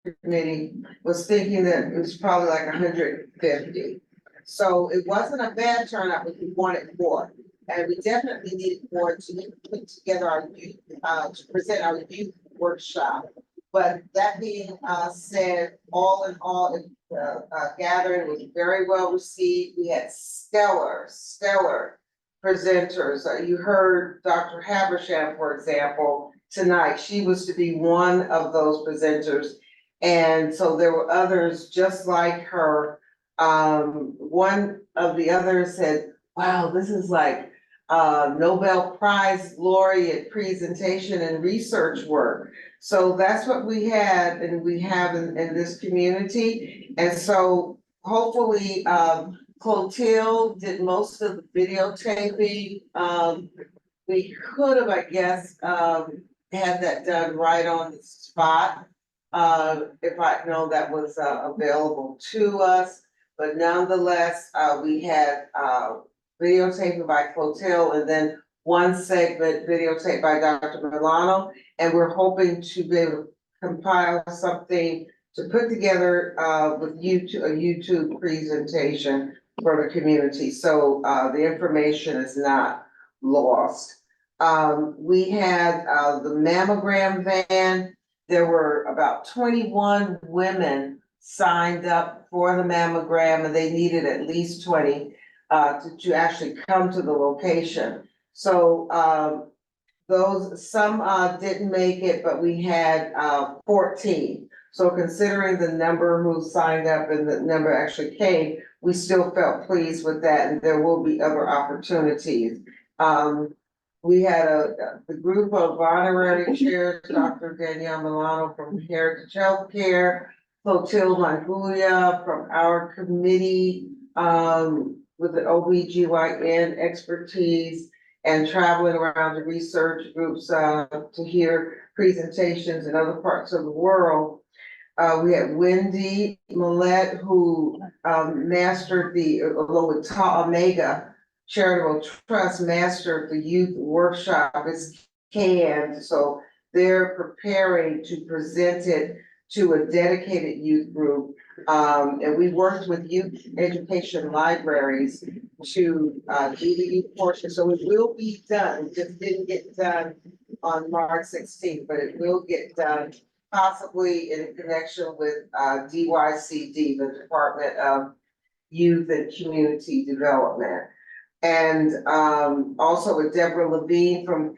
the committee, was thinking that it was probably like 150. So it wasn't a bad turnout, but we wanted more. And we definitely needed more to put together our youth, to present our youth workshop. But that being said, all in all, the gathering was very well received. We had stellar presenters. You heard Dr. Habersham, for example, tonight. She was to be one of those presenters. And so there were others just like her. One of the others said, wow, this is like Nobel Prize laureate presentation and research work. So that's what we had and we have in this community. And so hopefully Clotilde did most of the videotaping. We could have, I guess, had that done right on the spot. If I know that was available to us, but nonetheless, we had videotaping by Clotilde and then one segment videotaped by Dr. Milano, and we're hoping to be able to compile something to put together with YouTube, a YouTube presentation for the community. So the information is not lost. We had the mammogram van. There were about 21 women signed up for the mammogram, and they needed at least 20 to actually come to the location. So some didn't make it, but we had 14. So considering the number who signed up and the number actually came, we still felt pleased with that, and there will be other opportunities. We had the group of honorary chairs, Dr. Danielle Milano from Heritage Healthcare, Clotilde Manguia from our committee with an OBGYN expertise and traveling around to research groups to hear presentations in other parts of the world. We had Wendy Millette, who mastered along with Ta Omega Charitable Trust, mastered the youth workshop. It's canned, so they're preparing to present it to a dedicated youth group. And we worked with youth education libraries to do the youth portion, so it will be done. It just didn't get done on March 16th, but it will get done possibly in connection with DYCD, the Department of Youth and Community Development. And also with Deborah Levine from,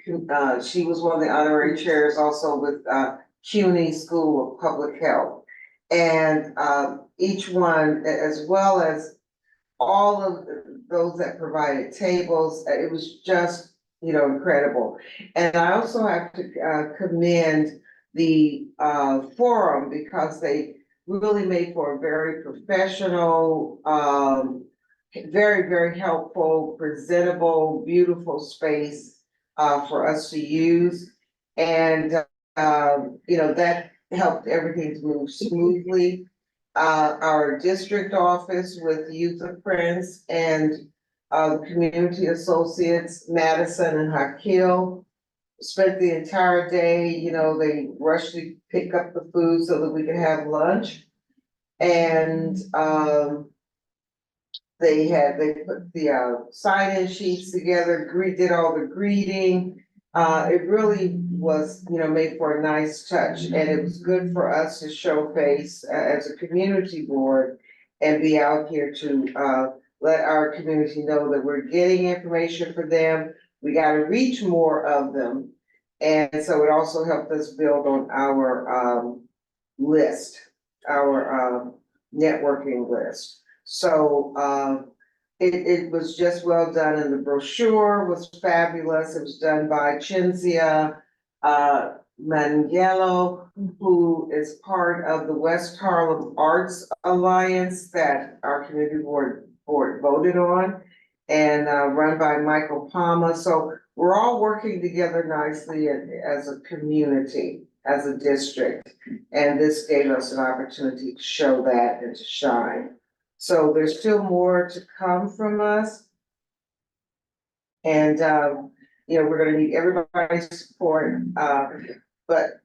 she was one of the honorary chairs also with CUNY School of Public Health. And each one, as well as all of those that provided tables, it was just, you know, incredible. And I also have to commend the forum, because they really made for a very professional, very, very helpful, presentable, beautiful space for us to use. And, you know, that helped everything to move smoothly. Our district office with Youth of Friends and community associates, Madison and Hakil, spent the entire day, you know, they rushed to pick up the food so that we could have lunch. And they put the sign-in sheets together, did all the greeting. It really was, you know, made for a nice touch, and it was good for us to show face as a community board and be out here to let our community know that we're getting information for them. We got to reach more of them. And so it also helped us build on our list, our networking list. So it was just well done, and the brochure was fabulous. It was done by Cinzia Mangelo, who is part of the West Harlem Arts Alliance that our community board voted on, and run by Michael Palma. So we're all working together nicely as a community, as a district. And this gave us an opportunity to show that and to shine. So there's still more to come from us. And, you know, we're gonna need everybody's support, but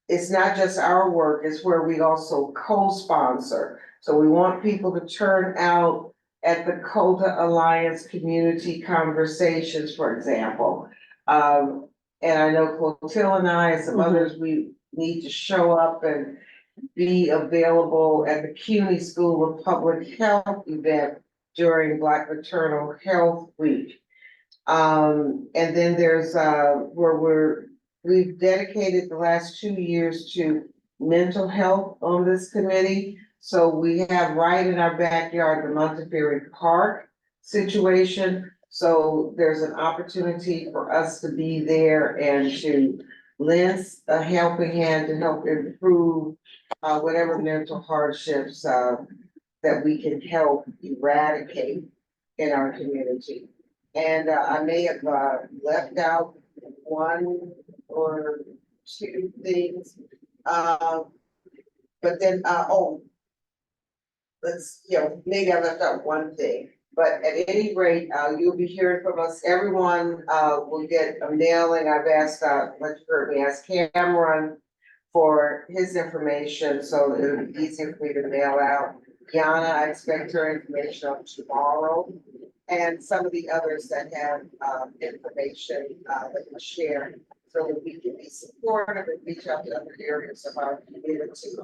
it's not just our work, it's where we also co-sponsor. So we want people to turn out at the COTA Alliance community conversations, for example. And I know Clotilde and I and some others, we need to show up and be available at the CUNY School of Public Health event during Black Maternal Health Week. And then there's where we've dedicated the last 2 years to mental health on this committee. So we have right in our backyard the Montefiore Park situation. So there's an opportunity for us to be there and to lend a helping hand to help improve whatever mental hardships that we can help eradicate in our community. And I may have left out one or two things. But then, maybe I left out one thing. But at any rate, you'll be hearing from us. Everyone will get a mailing. I've asked, like you heard me ask Cameron for his information, so it'll be easier for me to mail out. Yana, I expect her information on tomorrow, and some of the others that have information that we share, so that we can be supportive and reach out to other areas of our community.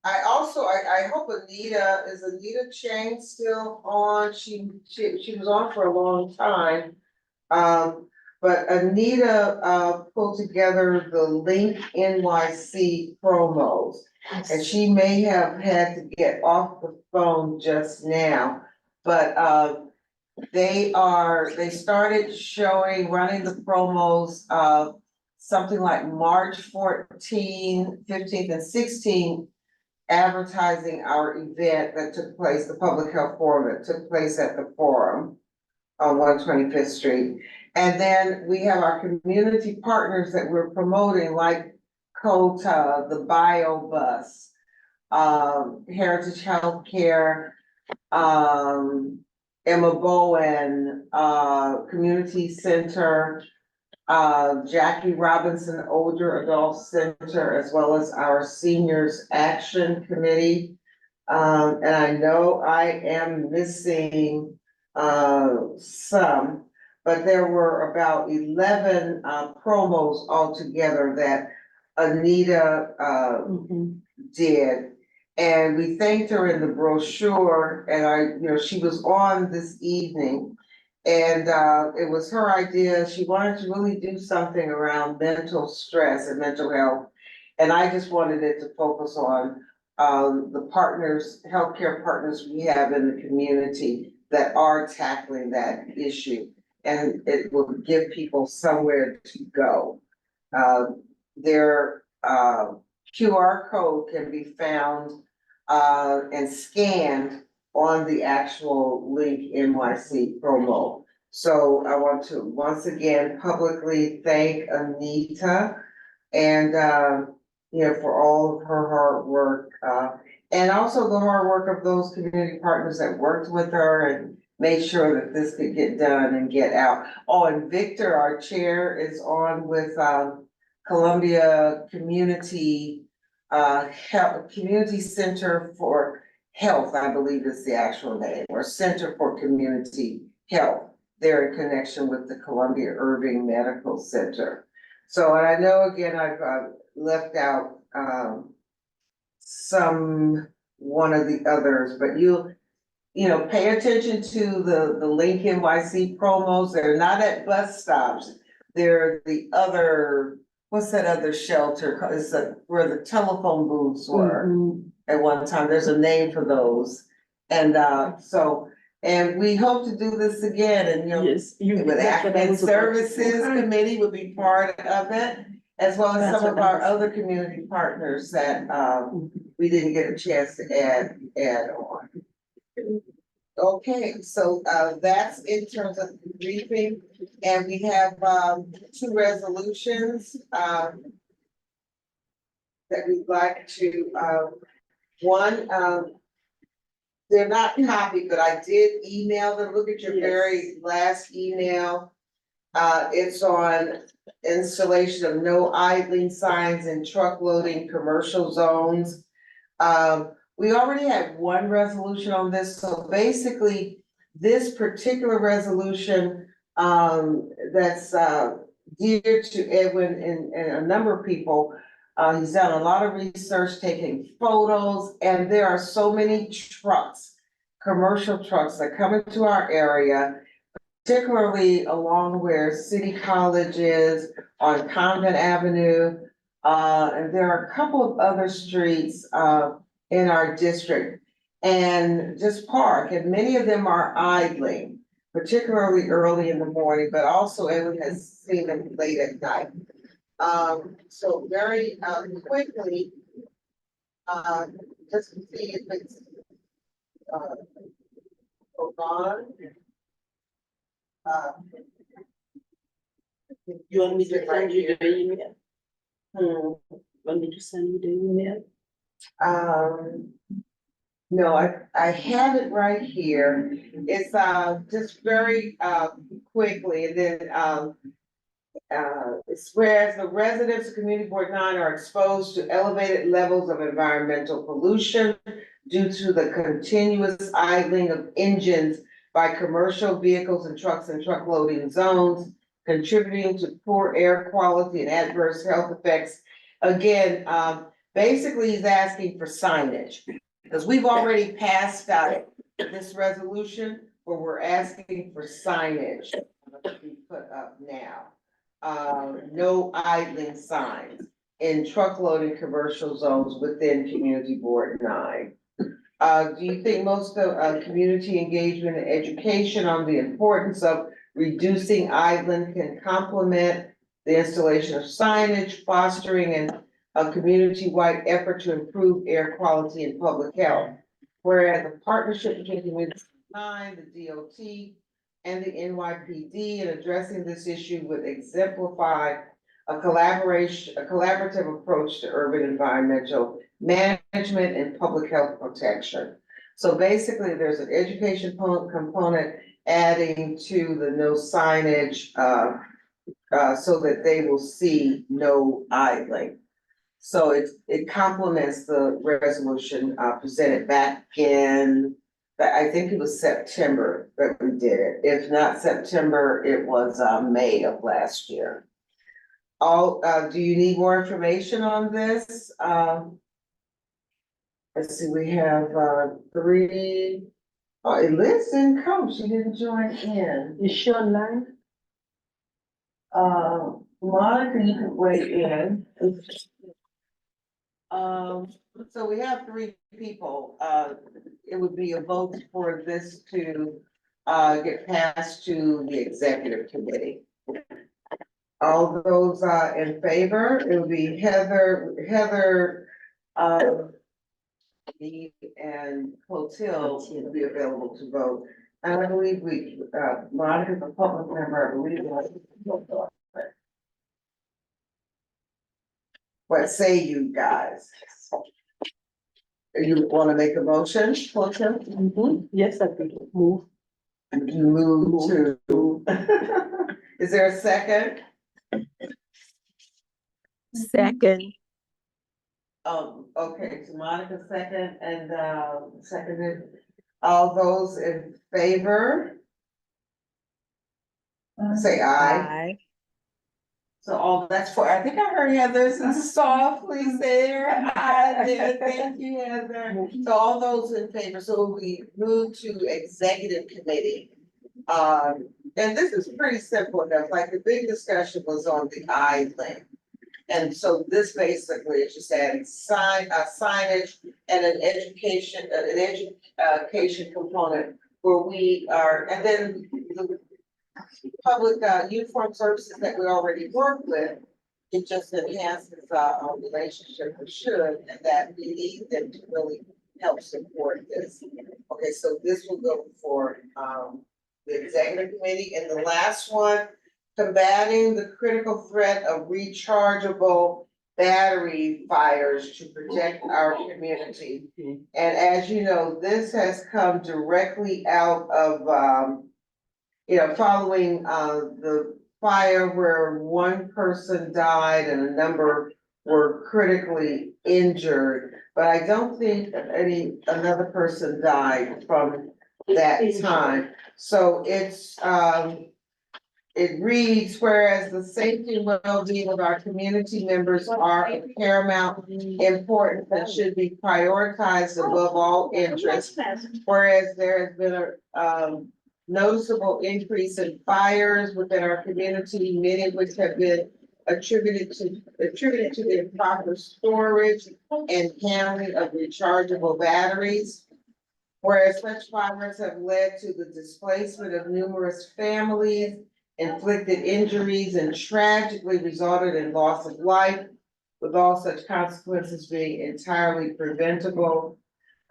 I also, I hope Anita, is Anita Chang still on? She was on for a long time. But Anita pulled together the Link NYC promos. And she may have had to get off the phone just now, but they started running the promos something like March 14, 15th, and 16th, advertising our event that took place, the public health forum that took place at the Forum on 125th Street. And then we have our community partners that we're promoting, like COTA, the Bio Bus, Heritage Healthcare, Emma Bowen, Community Center, Jackie Robinson Older Adult Center, as well as our Seniors Action Committee. And I know I am missing some, but there were about 11 promos altogether that Anita did. And we thanked her in the brochure, and she was on this evening. And it was her idea. She wanted to really do something around mental stress and mental health. And I just wanted it to focus on the partners, healthcare partners we have in the community that are tackling that issue. And it will give people somewhere to go. Their QR code can be found and scanned on the actual Link NYC promo. So I want to once again publicly thank Anita and for all of her hard work, and also the hard work of those community partners that worked with her and made sure that this could get done and get out. Oh, and Victor, our chair, is on with Columbia Community Community Center for Health, I believe is the actual name, or Center for Community Health. They're in connection with the Columbia Irving Medical Center. So, and I know again, I've left out one of the others, but pay attention to the Link NYC promos. They're not at bus stops. They're the other, what's that other shelter? It's where the telephone booths were at one time. There's a name for those. And and we hope to do this again, and with African Services Committee would be part of it, as well as some of our other community partners that we didn't get a chance to add on. Okay, so that's in terms of the briefing, and we have 2 resolutions that we'd like to one. They're not copied, but I did email them. Look at your very last email. It's on installation of no idling signs in truck loading commercial zones. We already had one resolution on this, so basically this particular resolution that's dear to Edwin and a number of people. He's done a lot of research, taking photos, and there are so many trucks, commercial trucks that come into our area, particularly along where City College is, on Convent Avenue. And there are a couple of other streets in our district, and just park, and many of them are idling, particularly early in the morning, but also Edwin has seen them late at night. So very quickly, just to see if it's hold on. You want me to send you the email? Want me to send you the email? No, I have it right here. It's just very quickly, and then it's whereas the residents of Community Board 9 are exposed to elevated levels of environmental pollution due to the continuous idling of engines by commercial vehicles and trucks in truck loading zones, contributing to poor air quality and adverse health effects. Again, basically he's asking for signage, because we've already passed out this resolution, but we're asking for signage to be put up now. No idling signs in truck loading commercial zones within Community Board 9. Do you think most of community engagement and education on the importance of reducing idling can complement the installation of signage, fostering a community-wide effort to improve air quality and public health? Whereas the partnership between Community 9, the DOT, and the NYPD in addressing this issue would exemplify a collaborative approach to urban environmental management and public health protection. So basically, there's an education component adding to the no signage so that they will see no idling. So it complements the resolution, presented back in, I think it was September that we did it. If not September, it was, May of last year. Do you need more information on this? Let's see, we have, three. Oh, Liz didn't come, she didn't join in. Is she online? Monica, you can weigh in. So we have three people, it would be a vote for this to, get passed to the executive committee. All those, in favor, it would be Heather, me and Clotilde will be available to vote. And I believe Monica's a public member, I believe. What say you guys? You wanna make a motion, Clotilde? Yes, I think move. You move to. Is there a second? Second. Okay, so Monica second and, seconded. All those in favor? Say aye. Aye. So all that's for, I think I heard Heather softly there. I did, thank you, Heather. So all those in favor, so we move to executive committee. And this is pretty simple enough, like the big discussion was on the idling. And so this basically is just adding signage and an education component where we are, and then the public uniform services that we already work with, it just enhances our relationship, we should, and that we need them to really help support this. Okay, so this will go for the executive committee, and the last one, combating the critical threat of rechargeable battery fires to protect our community. And as you know, this has come directly out of following the fire where one person died and a number were critically injured. But I don't think another person died from that time. So it reads, whereas the safety and well-being of our community members are of paramount importance and should be prioritized above all interests. Whereas there has been a noticeable increase in fires within our community, many of which have been attributed to the improper storage and handling of rechargeable batteries. Whereas such fires have led to the displacement of numerous families, inflicted injuries, and tragically resulted in loss of life, with all such consequences being entirely preventable.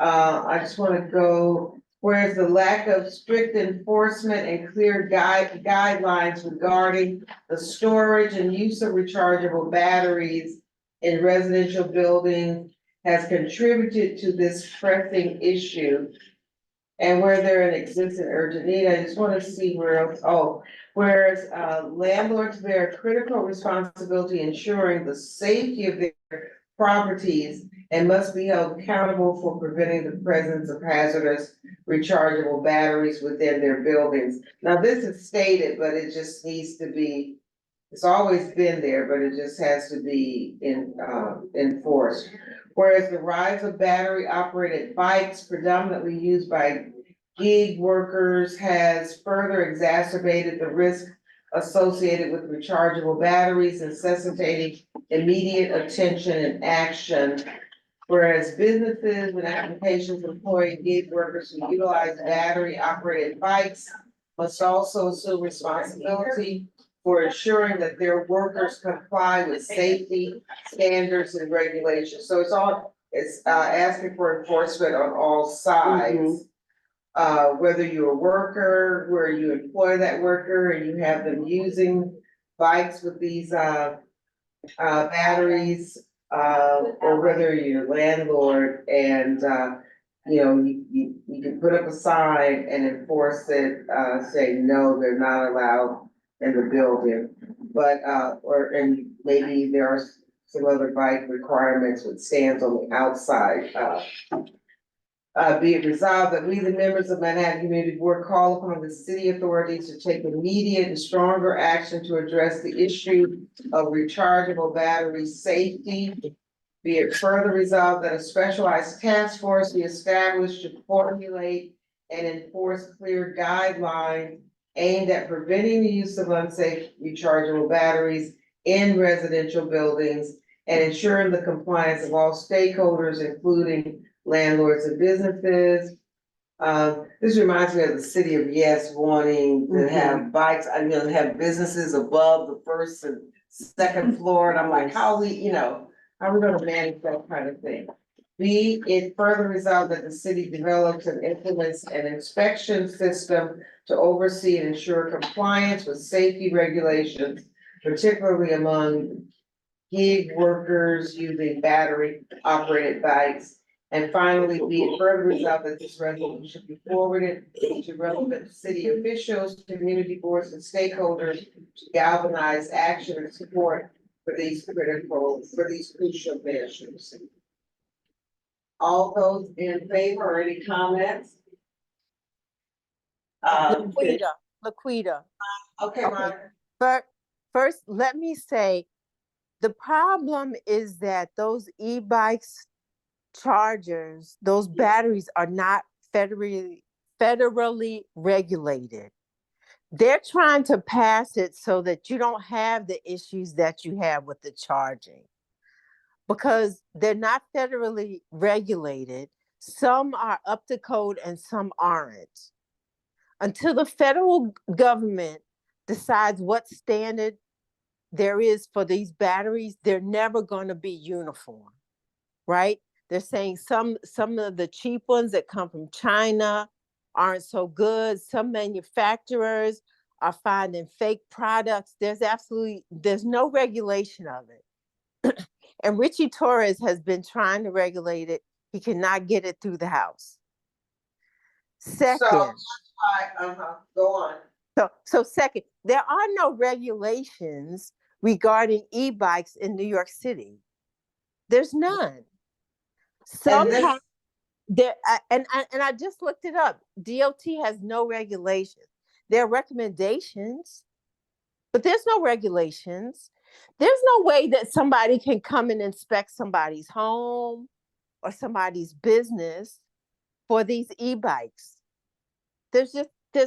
I just want to go, whereas the lack of strict enforcement and clear guidelines regarding the storage and use of rechargeable batteries in residential buildings has contributed to this pressing issue. And where there exists an urgent need, I just want to see where else, whereas landlords bear critical responsibility ensuring the safety of their properties and must be held accountable for preventing the presence of hazardous rechargeable batteries within their buildings. Now, this is stated, but it just needs to be, it's always been there, but it just has to be enforced. Whereas the rise of battery operated bikes predominantly used by gig workers has further exacerbated the risk associated with rechargeable batteries, necessitating immediate attention and action. Whereas businesses and applications employing gig workers who utilize battery operated bikes must also assume responsibility for ensuring that their workers comply with safety standards and regulations. So it's asking for enforcement on all sides. Whether you're a worker, where you employ that worker and you have them using bikes with these batteries, or whether you're a landlord and you can put up a sign and enforce it, say no, they're not allowed in the building. and maybe there are some other bike requirements with stands on the outside. Be it resolved that we, the members of Manhattan Community Board, call upon the city authorities to take immediate and stronger action to address the issue of rechargeable battery safety. Be it further resolved that a specialized task force be established to formulate and enforce clear guidelines aimed at preventing the use of unsafe rechargeable batteries in residential buildings and ensuring the compliance of all stakeholders, including landlords and businesses. This reminds me of the city of Yes wanting to have bikes, have businesses above the first and second floor, and I'm like, how are we gonna manage that kind of thing? Be it further resolved that the city develops and implements an inspection system to oversee and ensure compliance with safety regulations, particularly among gig workers using battery operated bikes. And finally, be it further resolved that this resolution be forwarded to relevant city officials, community boards, and stakeholders to galvanize action and support for these crucial measures. All those in favor, or any comments? Laquita. Okay, Monica. But first, let me say, the problem is that those e-bikes chargers, those batteries are not federally regulated. They're trying to pass it so that you don't have the issues that you have with the charging. Because they're not federally regulated, some are up to code and some aren't. Until the federal government decides what standard there is for these batteries, they're never going to be uniform, right? They're saying some of the cheap ones that come from China aren't so good. Some manufacturers are finding fake products. There's no regulation of it. And Richie Torres has been trying to regulate it. He cannot get it through the House. Second, Go on. So second, there are no regulations regarding e-bikes in New York City. There's none. Somehow, and I just looked it up. DOT has no regulations. There are recommendations, but there's no regulations. There's no way that somebody can come and inspect somebody's home or somebody's business for these e-bikes. There's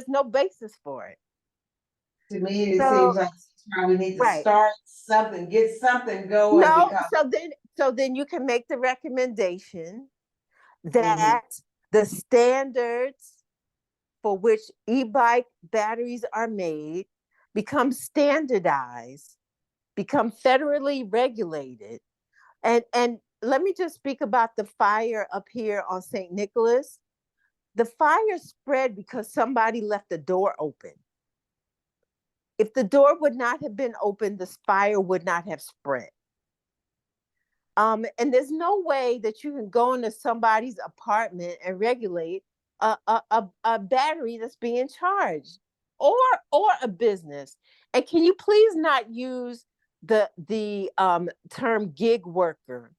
no basis for it. To me, it seems like we need to start something, get something going. No, so then you can make the recommendation that the standards for which e-bike batteries are made become standardized, become federally regulated. And let me just speak about the fire up here on St. Nicholas. The fire spread because somebody left the door open. If the door would not have been open, this fire would not have spread. And there's no way that you can go into somebody's apartment and regulate a battery that's being charged, or a business. And can you please not use the term gig worker?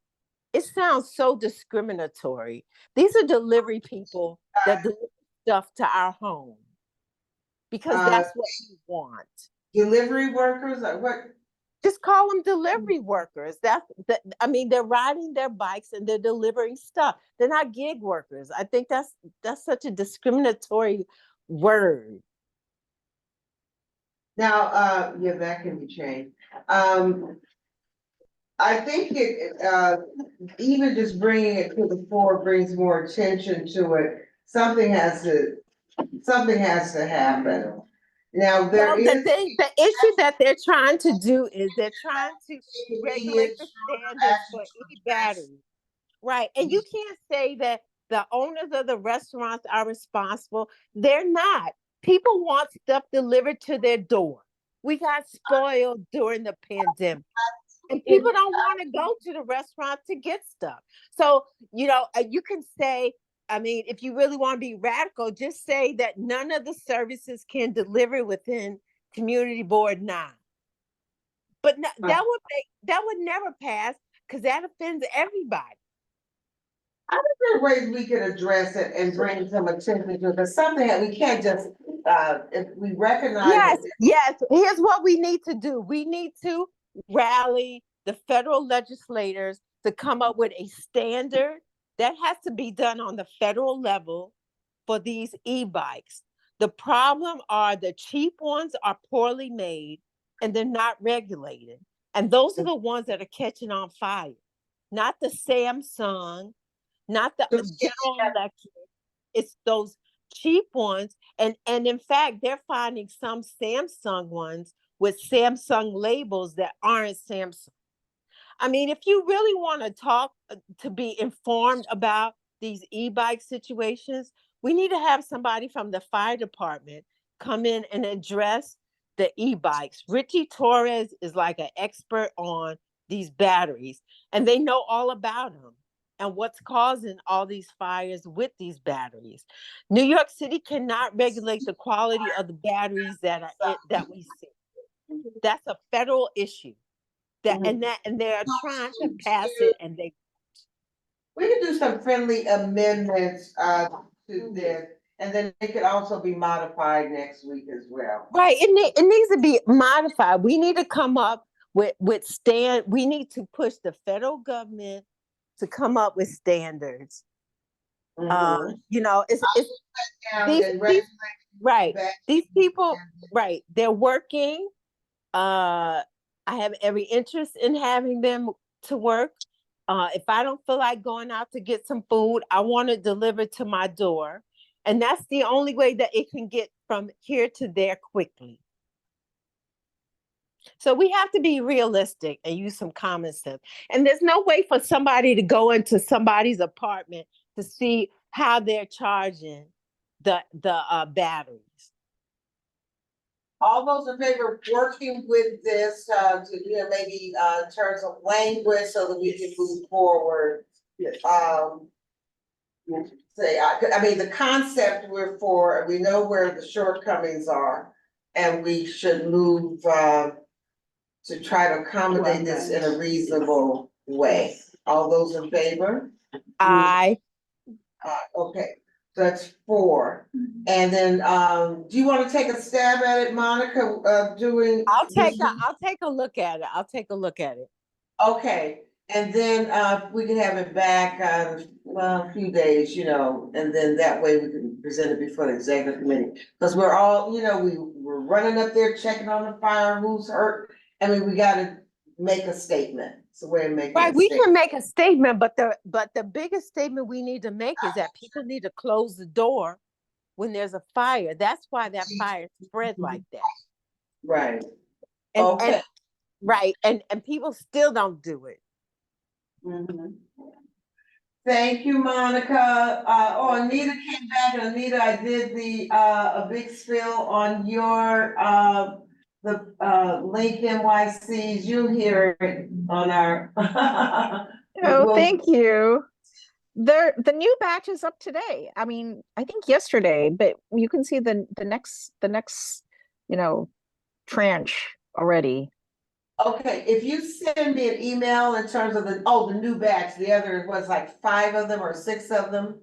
It sounds so discriminatory. These are delivery people that deliver stuff to our home because that's what we want. Delivery workers, what? Just call them delivery workers. I mean, they're riding their bikes and they're delivering stuff. They're not gig workers. I think that's such a discriminatory word. Now, that can be changed. I think even just bringing it to the fore brings more attention to it. Something has to happen. Now, the issue that they're trying to do is they're trying to regulate the standards for e-batteries, right? And you can't say that the owners of the restaurants are responsible. They're not. People want stuff delivered to their door. We got spoiled during the pandemic. And people don't want to go to the restaurant to get stuff. So, you can say, I mean, if you really want to be radical, just say that none of the services can deliver within Community Board 9. But that would never pass because that offends everybody. I think there are ways we can address it and bring some attention to it, but something that we can't just, if we recognize. Yes. Here's what we need to do. We need to rally the federal legislators to come up with a standard that has to be done on the federal level for these e-bikes. The problem are the cheap ones are poorly made and they're not regulated. And those are the ones that are catching on fire, not the Samsung, not the General Electric. It's those cheap ones. And in fact, they're finding some Samsung ones with Samsung labels that aren't Samsung. I mean, if you really want to talk to be informed about these e-bike situations, we need to have somebody from the fire department come in and address the e-bikes. Richie Torres is like an expert on these batteries, and they know all about them and what's causing all these fires with these batteries. New York City cannot regulate the quality of the batteries that we see. That's a federal issue. And they're trying to pass it, and we can do some friendly amendments to this, and then it could also be modified next week as well. Right, it needs to be modified. We need to come up with we need to push the federal government to come up with standards. You know, it's these people, right? They're working. I have every interest in having them to work. If I don't feel like going out to get some food, I want it delivered to my door. And that's the only way that it can get from here to there quickly. So we have to be realistic and use some common sense. And there's no way for somebody to go into somebody's apartment to see how they're charging the batteries. All those in favor of working with this, to, you know, maybe, in terms of language so that we can move forward. Yes. I mean, the concept we're for, we know where the shortcomings are, and we should move, to try to accommodate this in a reasonable way. All those in favor? Aye. Okay. That's 4. And then, do you want to take a stab at it, Monica, doing? I'll take a look at it. I'll take a look at it. Okay, and then, we can have it back, a few days, you know, and then that way we can present it before the executive committee. Because we're all, you know, we're running up there checking on the fire, who's hurt. I mean, we gotta make a statement. It's a way of making Right, a we statement. can make a statement, but the biggest statement we need to make is that people need to close the door when there's a fire. That's why that fire spread like that. Right. And right, and people still don't do it. Thank you, Monica. Anita came back, and Anita, I did a big spill on your, the link NYCs. You'll hear it on our. Thank you. The new batch is up today. I mean, I think yesterday, but you can see the next, you know, tranche already. Okay, if you send me an email in terms of the new batch, the other was like 5 of them or 6 of them.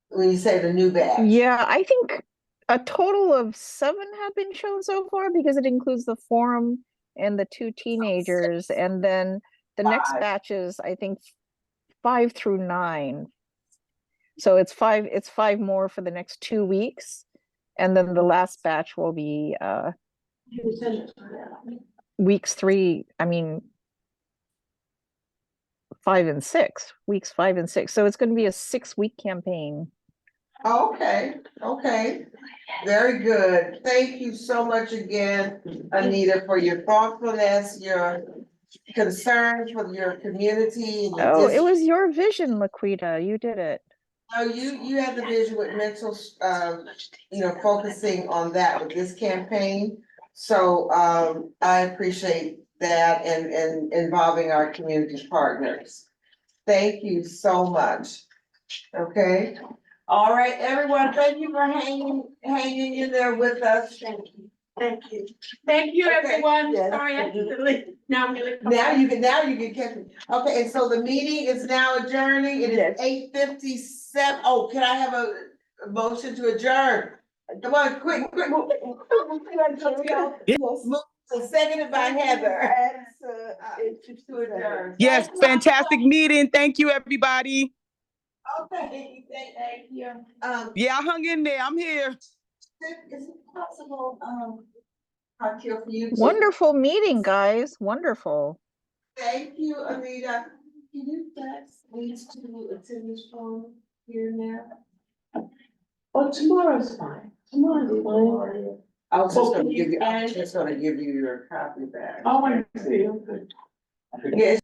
When you say the new batch. Yeah, I think a total of 7 have been shown so far because it includes the forum and the 2 teenagers, and then the next batch is, I think, 5 through 9. So it's 5 more for the next 2 weeks, and then the last batch will be weeks 3, I mean 5 and 6, weeks 5 and 6. So it's going to be a 6-week campaign. Okay, very good. Thank you so much again, Anita, for your thoughtfulness, your concerns for your community. And your it was your vision, Laquita. You did it. No, you had the vision with mental, you know, focusing on that with this campaign. So I appreciate that and involving our community partners. Thank you so much. Okay. All right, everyone, thank you for hanging in there with us. Thank you. Thank you. Thank you, Okay, everyone. yes. Sorry, I have to leave. Now I'm gonna. Now you can catch me. Okay, and so the meeting is now adjourning. It is Yes. 8:57. Oh, can I have a motion to adjourn? Come on, quick. Yes. Move to seconded by Heather. To adjourn. Yes, fantastic meeting. Thank you, everybody. Okay, thank you. Yeah, I hung in there. I'm here. Is it possible, Akil, for you to? Wonderful meeting, guys. Wonderful. Thank you, Anita. Can you fax these to attendance phone here now? Oh, tomorrow's fine. Tomorrow's fine. I was just gonna give you your copy back. Oh, I see. Yes.